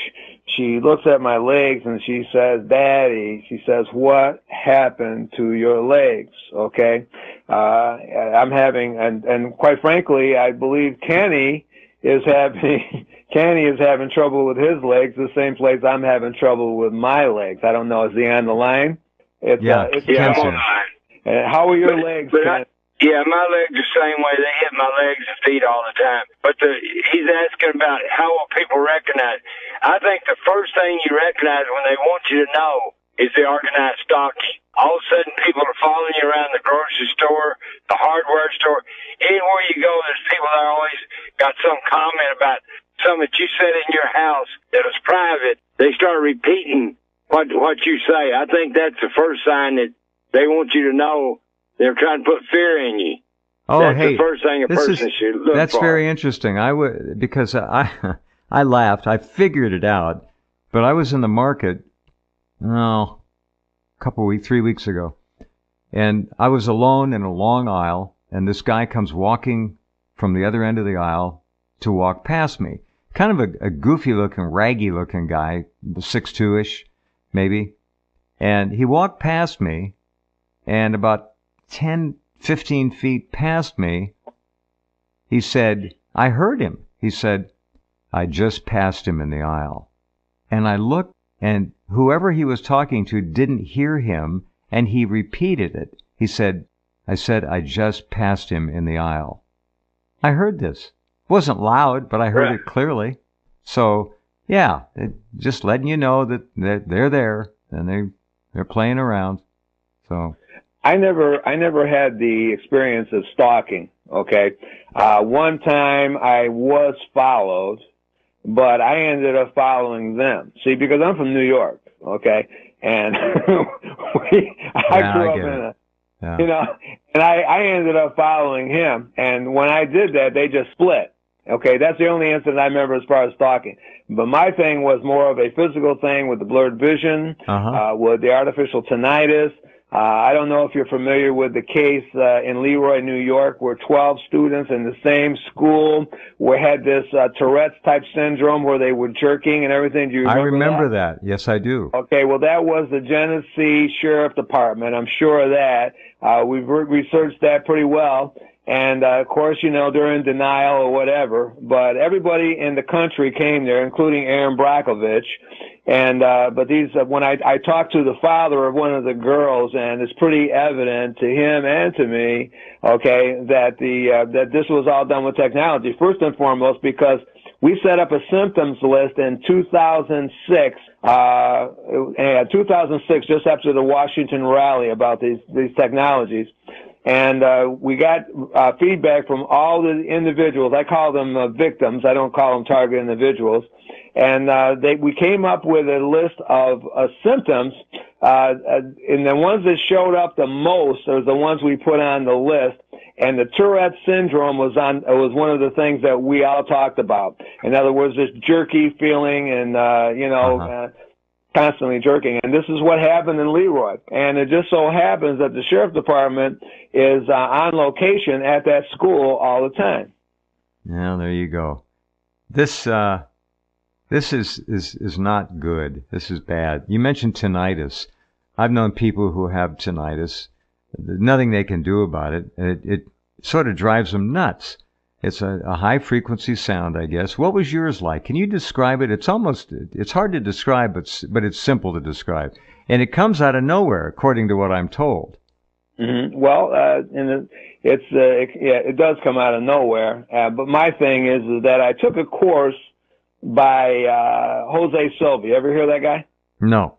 She looks at my legs and she says, Daddy, she says, what happened to your legs? Okay. I'm having, and quite frankly, I believe Kenny is having trouble with his legs, the same place I'm having trouble with my legs. I don't know. Is he on the line? I'm on the line. How are your legs? Yeah, my legs the same way. They hit my legs and feet all the time. But he's asking about how will people recognize. I think the first thing you recognize when they want you to know is the organized stalking. All of a sudden, people are following you around the grocery store, the hardware store. Anywhere you go, there's people that always got some comment about something that you said in your house that was private. They start repeating what you say. I think that's the first sign that they want you to know they're trying to put fear in you. Oh, that's hey, the first thing a person should look that's for. very interesting. Because I laughed. I figured it out, but I was in the market, a couple weeks, 3 weeks ago, and I was alone in a long aisle, and this guy comes walking from the other end of the aisle to walk past me. Kind of a goofy-looking, raggy-looking guy, 6'2"-ish. Maybe. And he walked past me, and about 10, 15 feet past me, he said, I heard him. He said, I just passed him in the aisle. And I looked, and whoever he was talking to didn't hear him, and he repeated it. He said, I just passed him in the aisle. I heard this. It wasn't loud, but I heard it clearly. So, yeah, just letting you know that they're there and they're playing around. So I never had the experience of stalking. Okay, one time I was followed, but I ended up following them. See, because I'm from New York. Okay, and I grew up in a. Yeah. You know, and I ended up following him. And when I did that, they just split. Okay, that's the only incident I remember as far as stalking. But my thing was more of a physical thing with the blurred vision, with the artificial tinnitus. I don't know if you're familiar with the case in Leroy, New York, where 12 students in the same school had this Tourette's-type syndrome where they were jerking and everything. Do you remember I remember that? Yes, I do. Okay, well, that was the Genesee Sheriff Department. I'm sure of that. We've researched that pretty well. And, of course, you know, they're in denial or whatever. But everybody in the country came there, including Aaron Brockovich. And, but these, when I talked to the father of one of the girls, and it's pretty evident to him and to me, okay, that that this was all done with technology. First and foremost, because we set up a symptoms list in 2006, 2006, just after the Washington rally about these technologies. And we got feedback from all the individuals. I call them victims. I don't call them target individuals. And we came up with a list of symptoms, and the ones that showed up the most are the ones we put on the list. And the Tourette syndrome was one of the things that we all talked about. In other words, this jerky feeling and, constantly jerking. And this is what happened in Leroy. And it just so happens that the sheriff department is on location at that school all the time. Yeah, there you go. This is not good. This is bad. You mentioned tinnitus. I've known people who have tinnitus. There's nothing they can do about it. It sort of drives them nuts. It's a high-frequency sound, I guess. What was yours like? Can you describe it? It's hard to describe, but it's simple to describe. And it comes out of nowhere, according to what I'm told. Mm-hmm. Well, it does come out of nowhere. But my thing is that I took a course by Jose Silva. You ever hear that guy? No.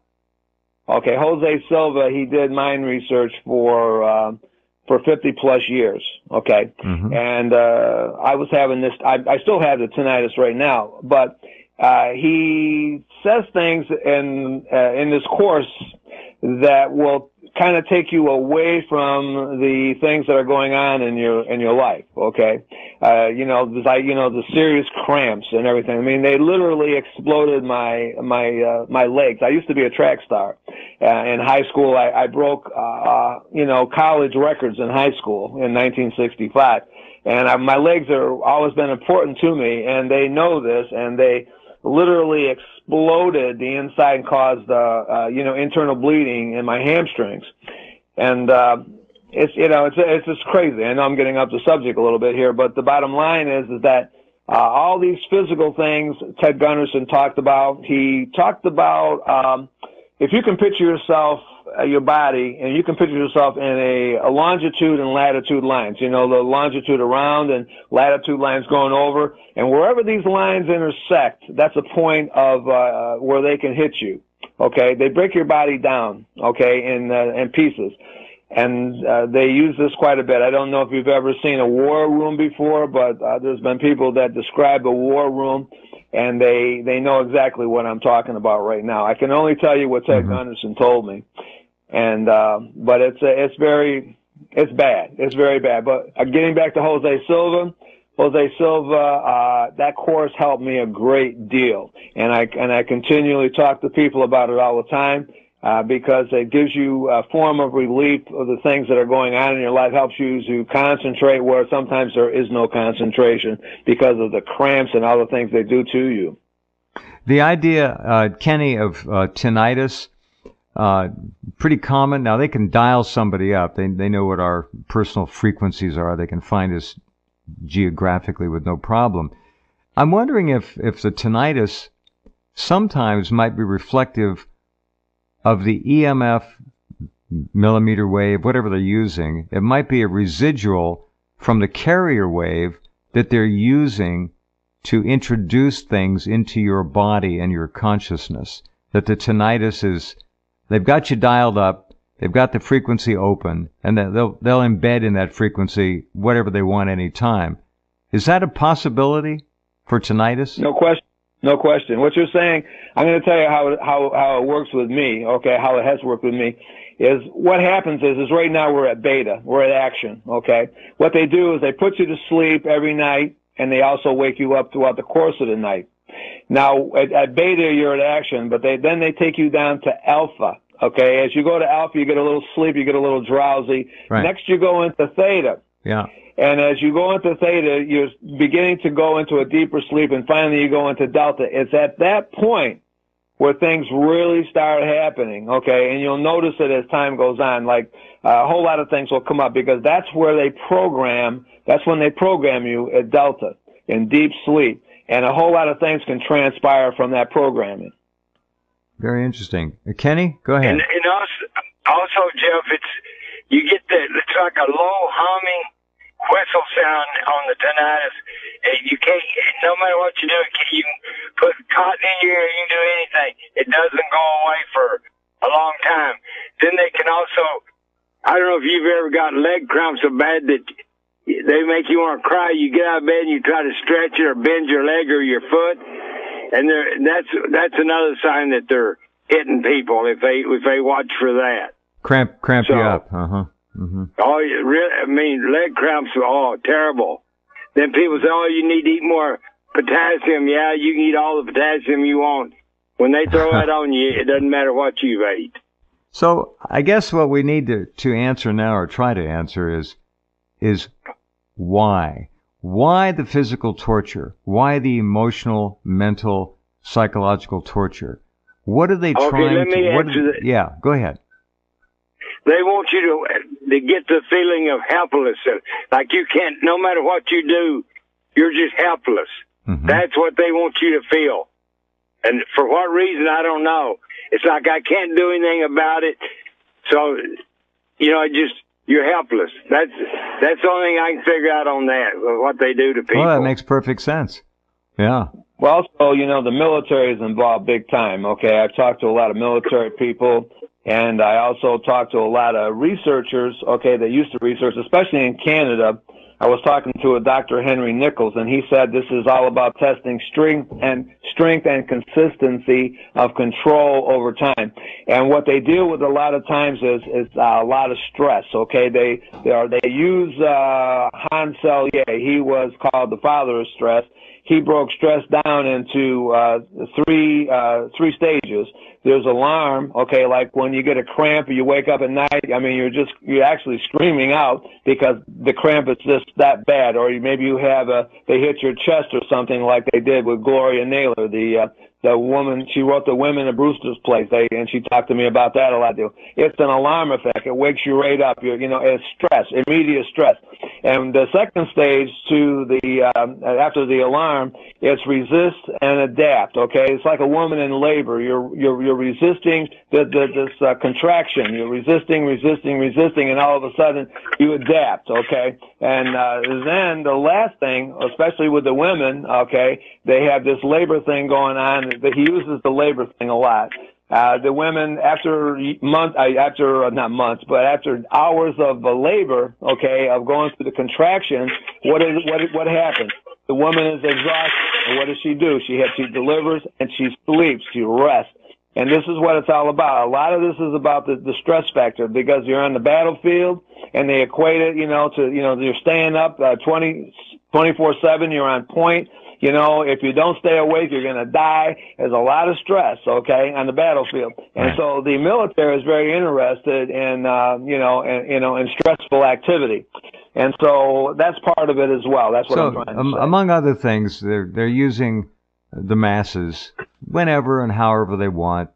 Okay, Jose Silva, he did mind research for 50 plus years. Okay. Mm-hmm. And I was having this, I still have the tinnitus right now, but he says things in this course that will kind of take you away from the things that are going on in your life. Okay. The serious cramps and everything. I mean, they literally exploded my legs. I used to be a track star. In high school, I broke, college records in high school in 1965. And my legs are always been important to me, and they know this, and they literally exploded the inside and caused, internal bleeding in my hamstrings. And, it's just crazy. I know I'm getting up the subject a little bit here, but the bottom line is that, all these physical things Ted Gunderson talked about, he talked about, if you can picture yourself, your body, and you can picture yourself in a longitude and latitude lines, the longitude around and latitude lines going over, and wherever these lines intersect, that's a point of where they can hit you. Okay, they break your body down, okay, in pieces, and they use this quite a bit. I don't know if you've ever seen a war room before, but there's been people that describe a war room, and they know exactly what I'm talking about right now. I can only tell you what Ted Gunderson told me. And, but it's bad. It's very bad. But getting back to Jose Silva, that course helped me a great deal. And I continually talk to people about it all the time, because it gives you a form of relief of the things that are going on in your life, helps you to concentrate where sometimes there is no concentration because of the cramps and all the things they do to you. The idea, Kenny, of tinnitus, pretty common. Now, they can dial somebody up. They know what our personal frequencies are. They can find us geographically with no problem. I'm wondering if the tinnitus sometimes might be reflective of the EMF millimeter wave, whatever they're using. It might be a residual from the carrier wave that they're using to introduce things into your body and your consciousness. That the tinnitus is, they've got you dialed up, they've got the frequency open, and they'll embed in that frequency whatever they want any time. Is that a possibility for tinnitus? No question. No question. What you're saying, I'm going to tell you how it works with me, okay, how it has worked with me, is what happens is right now we're at beta, we're at action, okay? What they do is they put you to sleep every night, and they also wake you up throughout the course of the night. Now, at beta, you're at action, but then they take you down to alpha, okay? As you go to alpha, you get a little sleep, you get a little drowsy. Right. Next, you go into theta. Yeah. And as you go into theta, you're beginning to go into a deeper sleep, and finally you go into delta. It's at that point where things really start happening, okay? And you'll notice it as time goes on. Like, a whole lot of things will come up because that's where that's when they program you at delta, in deep sleep. And a whole lot of things can transpire from that programming. Very interesting. Kenny, go ahead. And also, Jeff, you get it's like a low humming whistle sound on the tinnitus. You can't, no matter what you do, you can put cotton in your ear, you can do anything. It doesn't go away for a long time. Then they can also, I don't know if you've ever got leg cramps so bad that they make you want to cry. You get out of bed and you try to stretch it or bend your leg or your foot. And that's another sign that they're hitting people if they watch for that. Cramp you up. Uh-huh. Mm-hmm. Oh, I mean, leg cramps are terrible. Then people say, oh, you need to eat more potassium. Yeah, you can eat all the potassium you want. When they throw that on you, it doesn't matter what you've ate. So I guess what we need to answer now, or try to answer, is why? Why the physical torture? Why the emotional, mental, psychological torture? What are they trying let me to... answer that. Yeah, go ahead. They want you to get the feeling of helplessness. Like you can't, no matter what you do, you're just helpless. Mm-hmm. That's what they want you to feel. And for what reason, I don't know. It's like I can't do anything about it. So, you're helpless. That's the only thing I can figure out on that, what they do to people. Well, that makes perfect sense. Yeah. Well, also, the military is involved big time. Okay, I've talked to a lot of military people, and I also talked to a lot of researchers, okay, that used to research, especially in Canada. I was talking to a Dr. Henry Nichols, and he said this is all about testing strength and consistency of control over time. And what they deal with a lot of times is a lot of stress. Okay, they use Hans Selye. He was called the father of stress. He broke stress down into three stages. There's alarm, okay, like when you get a cramp or you wake up at night, I mean, you're actually screaming out because the cramp is just that bad. Or maybe you have they hit your chest or something like they did with Gloria Naylor, the woman, she wrote The Women at Brewster's Place, and she talked to me about that a lot too. It's an alarm effect. It wakes you right up. It's stress, immediate stress. And the second stage after the alarm, it's resist and adapt, okay? It's like a woman in labor. You're resisting this contraction. You're resisting, and all of a sudden you adapt, okay? And then the last thing, especially with the women, okay, they have this labor thing going on. He uses the labor thing a lot. The women, after hours of labor, okay, of going through the contractions, what happens? The woman is exhausted, and what does she do? She delivers and she sleeps, she rests. And this is what it's all about. A lot of this is about the stress factor, because you're on the battlefield and they equate it, you're staying up 24/7, you're on point. If you don't stay awake, you're going to die. There's a lot of stress, okay, on the battlefield. And so the military is very interested in, in stressful activity. And so that's part of it as well. That's what I'm trying to say. Among other things, they're using the masses whenever and however they want.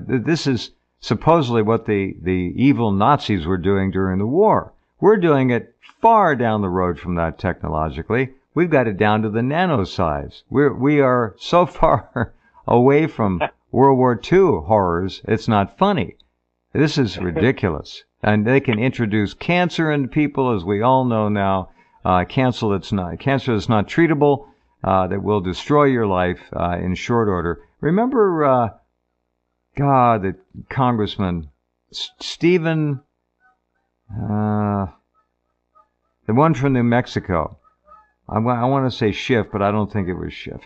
This is supposedly what the evil Nazis were doing during the war. We're doing it far down the road from that technologically. We've got it down to the nano size. We are so far away from World War II horrors, it's not funny. This is ridiculous. And they can introduce cancer into people, as we all know now. Cancer that's not treatable, that will destroy your life in short order. Remember, the Congressman Stephen, the one from New Mexico. I want to say Schiff, but I don't think it was Schiff.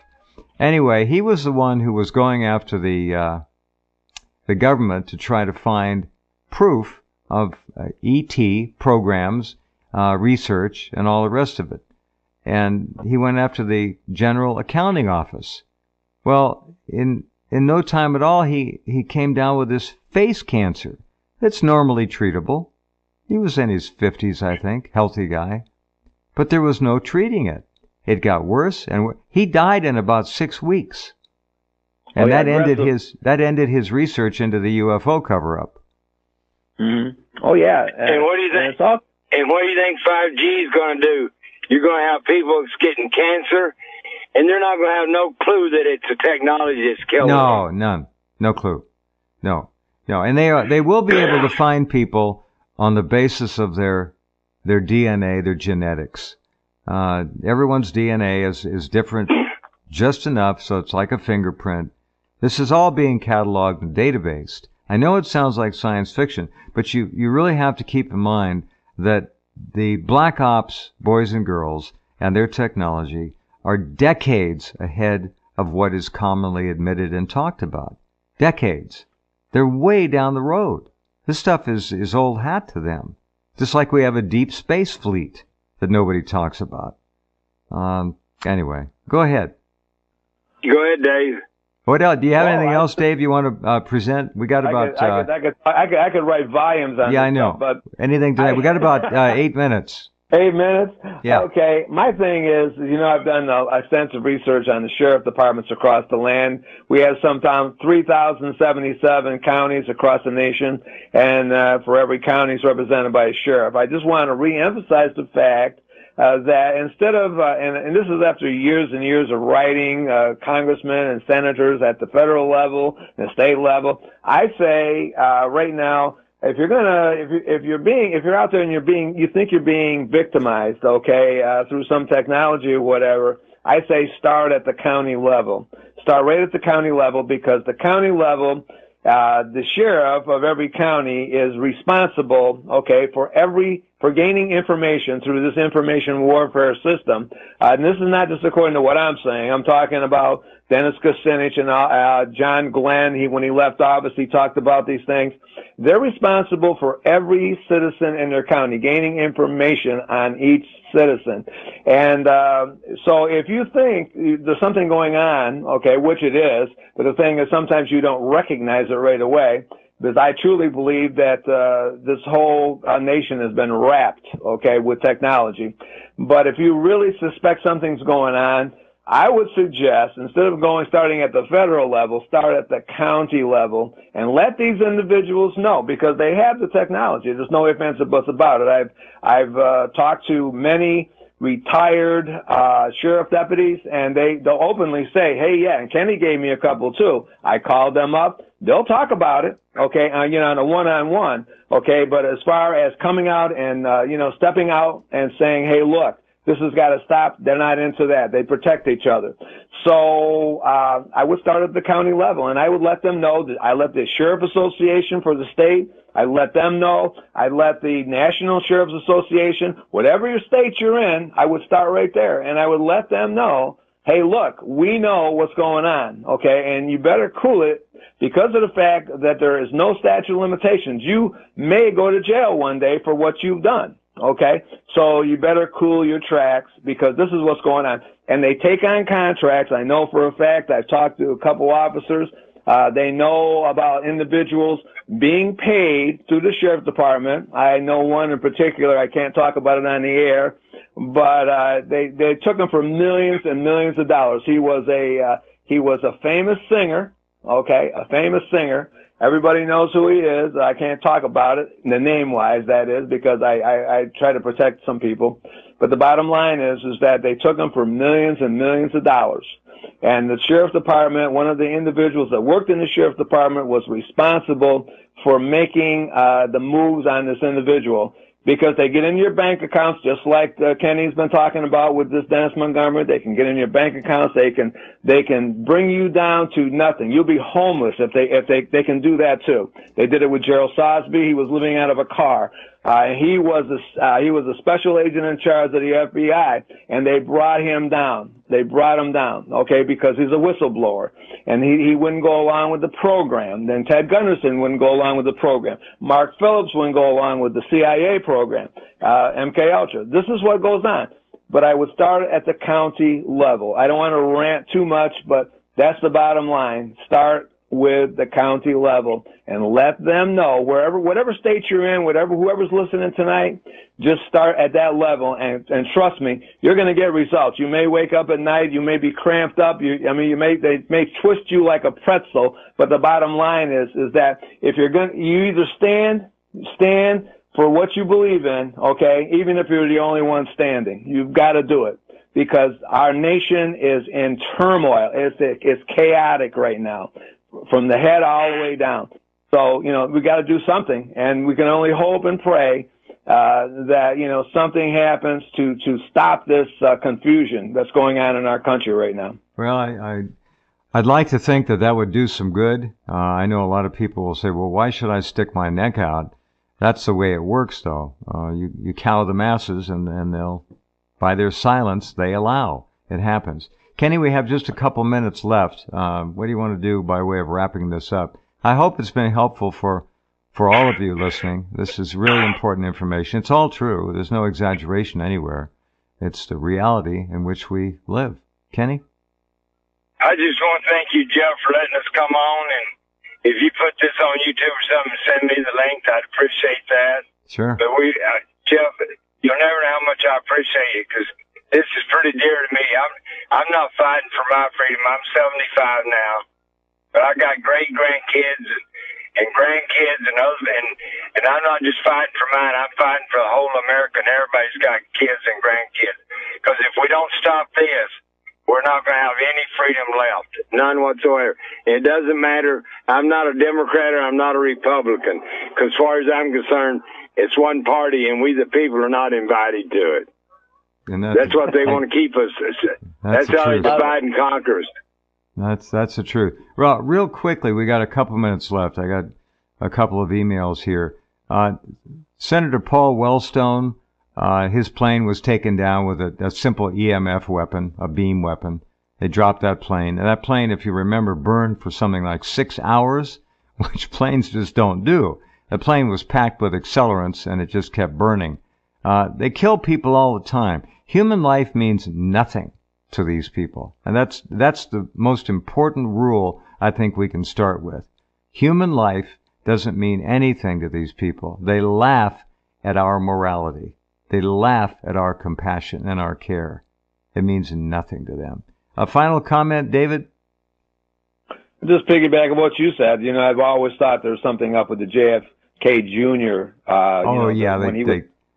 Anyway, he was the one who was going after the government to try to find proof of ET programs, research, and all the rest of it. And he went after the General Accounting Office. Well, in no time at all, he came down with this face cancer. It's normally treatable. He was in his 50s, I think, healthy guy. But there was no treating it. It got worse, and he died in about 6 weeks. And that ended his research into the UFO cover-up. Mm-hmm. Oh yeah. And what do you think? And what do you think 5G is going to do? You're going to have people getting cancer, and they're not going to have no clue that it's a technology that's killing them. No, none, no clue, no. And they will be able to find people on the basis of their DNA, their genetics. Everyone's DNA is different just enough, so it's like a fingerprint. This is all being cataloged and databased. I know it sounds like science fiction, but you really have to keep in mind that the Black Ops boys and girls and their technology are decades ahead of what is commonly admitted and talked about. Decades. They're way down the road. This stuff is old hat to them. Just like we have a deep space fleet that nobody talks about. Anyway, go ahead. Go ahead, Dave. What else? Do you have anything else, Dave, you want to present? We got about... I could write volumes on yeah, this I know. stuff, but anything today? We got about 8 minutes. 8 minutes? Yeah. Okay. My thing is, I've done extensive research on the sheriff departments across the land. We have sometimes 3,077 counties across the nation, and for every county is represented by a sheriff. I just want to reemphasize the fact that instead of, and this is after years and years of writing, congressmen and senators at the federal level and the state level, I say right now, if you're out there and you think you're being victimized, okay, through some technology or whatever, I say start at the county level. Start right at the county level, because the county level, the sheriff of every county is responsible, okay, for gaining information through this information warfare system. And this is not just according to what I'm saying. I'm talking about Dennis Kucinich and John Glenn. When he left office, he talked about these things. They're responsible for every citizen in their county, gaining information on each citizen. And so if you think there's something going on, okay, which it is, but the thing is sometimes you don't recognize it right away, because I truly believe that this whole nation has been wrapped, okay, with technology. But if you really suspect something's going on, I would suggest, instead of starting at the federal level, start at the county level and let these individuals know, because they have the technology. There's no ifs, ands, or buts about it. I've talked to many retired sheriff deputies, and they'll openly say, hey, yeah, and Kenny gave me a couple too. I called them up. They'll talk about it, okay, on a one-on-one, okay, but as far as coming out and, stepping out and saying, hey, look, this has got to stop, they're not into that. They protect each other. So I would start at the county level, and I would let them know that I let the Sheriff Association for the state, I let them know, I let the National Sheriff's Association, whatever your state you're in, I would start right there, and I would let them know, hey, look, we know what's going on, okay, and you better cool it, because of the fact that there is no statute of limitations. You may go to jail one day for what you've done. Okay, so you better cool your tracks, because this is what's going on. And they take on contracts. I know for a fact, I've talked to a couple officers. They know about individuals being paid through the sheriff's department. I know one in particular. I can't talk about it on the air, but they took him for millions and millions of dollars. He was a famous singer. Okay, a famous singer. Everybody knows who he is. I can't talk about it, the name-wise, that is, because I try to protect some people. But the bottom line is that they took him for millions and millions of dollars. And the sheriff's department, one of the individuals that worked in the sheriff's department, was responsible for making the moves on this individual, because they get in your bank accounts, just like Kenny's been talking about with this Dennis Montgomery. They can get in your bank accounts. They can bring you down to nothing. You'll be homeless if they can do that too. They did it with Gerald Sosby. He was living out of a car. He was a special agent in charge of the FBI, and they brought him down. They brought him down, okay, because he's a whistleblower, and he wouldn't go along with the program. Then Ted Gunderson wouldn't go along with the program. Mark Phillips wouldn't go along with the CIA program, MK Ultra. This is what goes on. But I would start at the county level. I don't want to rant too much, but that's the bottom line. Start with the county level and let them know, whatever state you're in, whoever's listening tonight, just start at that level, and trust me, you're going to get results. You may wake up at night, you may be cramped up, they may twist you like a pretzel, but the bottom line is that if you either stand for what you believe in, okay, even if you're the only one standing. You've got to do it, because our nation is in turmoil. It's chaotic right now, from the head all the way down. So, we got to do something, and we can only hope and pray that, something happens to stop this confusion that's going on in our country right now. Well, I'd like to think that would do some good. I know a lot of people will say, well, why should I stick my neck out? That's the way it works, though. You cow the masses, and they'll, by their silence, they allow. It happens. Kenny, we have just a couple minutes left. What do you want to do by way of wrapping this up? I hope it's been helpful for for all of you listening. This is really important information. It's all true. There's no exaggeration anywhere. It's the reality in which we live. Kenny? I just want to thank you, Jeff, for letting us come on. And if you put this on YouTube or something, send me the link. I'd appreciate that. Sure. But Jeff, you'll never know how much I appreciate you, because this is pretty dear to me. I'm not fighting for my freedom. I'm 75 now, but I got great grandkids and grandkids and others, and I'm not just fighting for mine. I'm fighting for the whole America, and everybody's got kids and grandkids. Because if we don't stop this, we're not going to have any freedom left, none whatsoever. And it doesn't matter. I'm not a Democrat or I'm not a Republican. Because as far as I'm concerned, it's one party, and we the people are not invited to it. And that's what they want to keep us. That's how they divide and conquer us. That's the truth. Well, real quickly, we got a couple minutes left. I got a couple of emails here. Senator Paul Wellstone, his plane was taken down with a simple EMF weapon, a beam weapon. They dropped that plane. And that plane, if you remember, burned for something like 6 hours, which planes just don't do. The plane was packed with accelerants, and it just kept burning. They kill people all the time. Human life means nothing to these people. And that's the most important rule I think we can start with. Human life doesn't mean anything to these people. They laugh at our morality. They laugh at our compassion and our care. It means nothing to them. A final comment, David? Just piggyback on what you said. You know, I've always thought there was something up with the JFK Jr.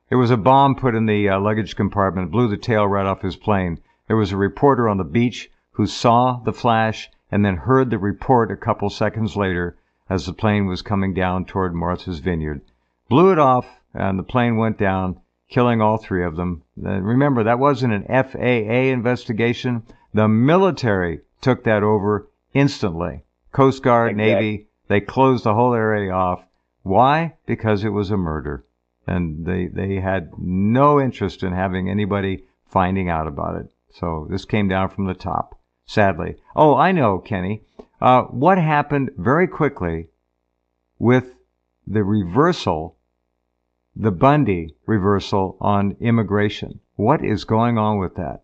There was a bomb put in the luggage compartment, blew the tail right off his plane. There was a reporter on the beach who saw the flash and then heard the report a couple seconds later as the plane was coming down toward Martha's Vineyard. Blew it off, and the plane went down, killing all three of them. Remember, that wasn't an FAA investigation. The military took that over instantly. Coast Guard, Exactly. Navy, they closed the whole area off. Why? Because it was a murder. And they had no interest in having anybody finding out about it. So this came down from the top, sadly. Oh, I know, Kenny. What happened very quickly with the reversal, the Bundy reversal on immigration? What is going on with that?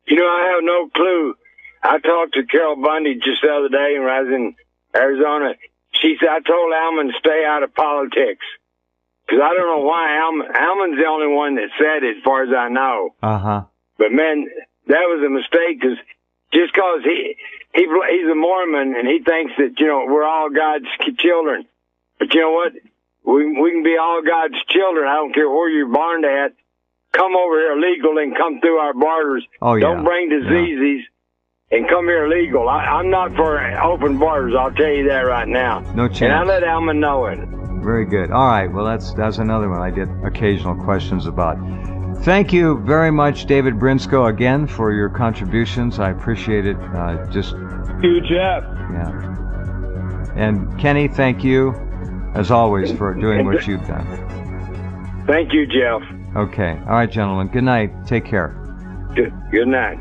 You know, I have no clue. I talked to Carol Bundy just the other day when I was in Arizona. She said, I told Alman to stay out of politics. Because I don't know why Alman's the only one that said it, as far as I know. Uh-huh. But, man, that was a mistake, because just because he's a Mormon and he thinks that, you know, we're all God's children. But you know what? We can be all God's children. I don't care where you're born at. Come over here legal and come through our borders. Oh, yeah. Don't bring diseases and come here legal. I'm not for open borders, I'll tell you that right now. No chance. And I let Alman know it. Very good. All right. Well, that's another one I get occasional questions about. Thank you very much, David Brinsko, again, for your contributions. I appreciate it. Thank you, Jeff. Yeah. And Kenny, thank you, as always, for doing what you've done. Thank you, Jeff. Okay. All right, gentlemen. Good night. Take care. Good night.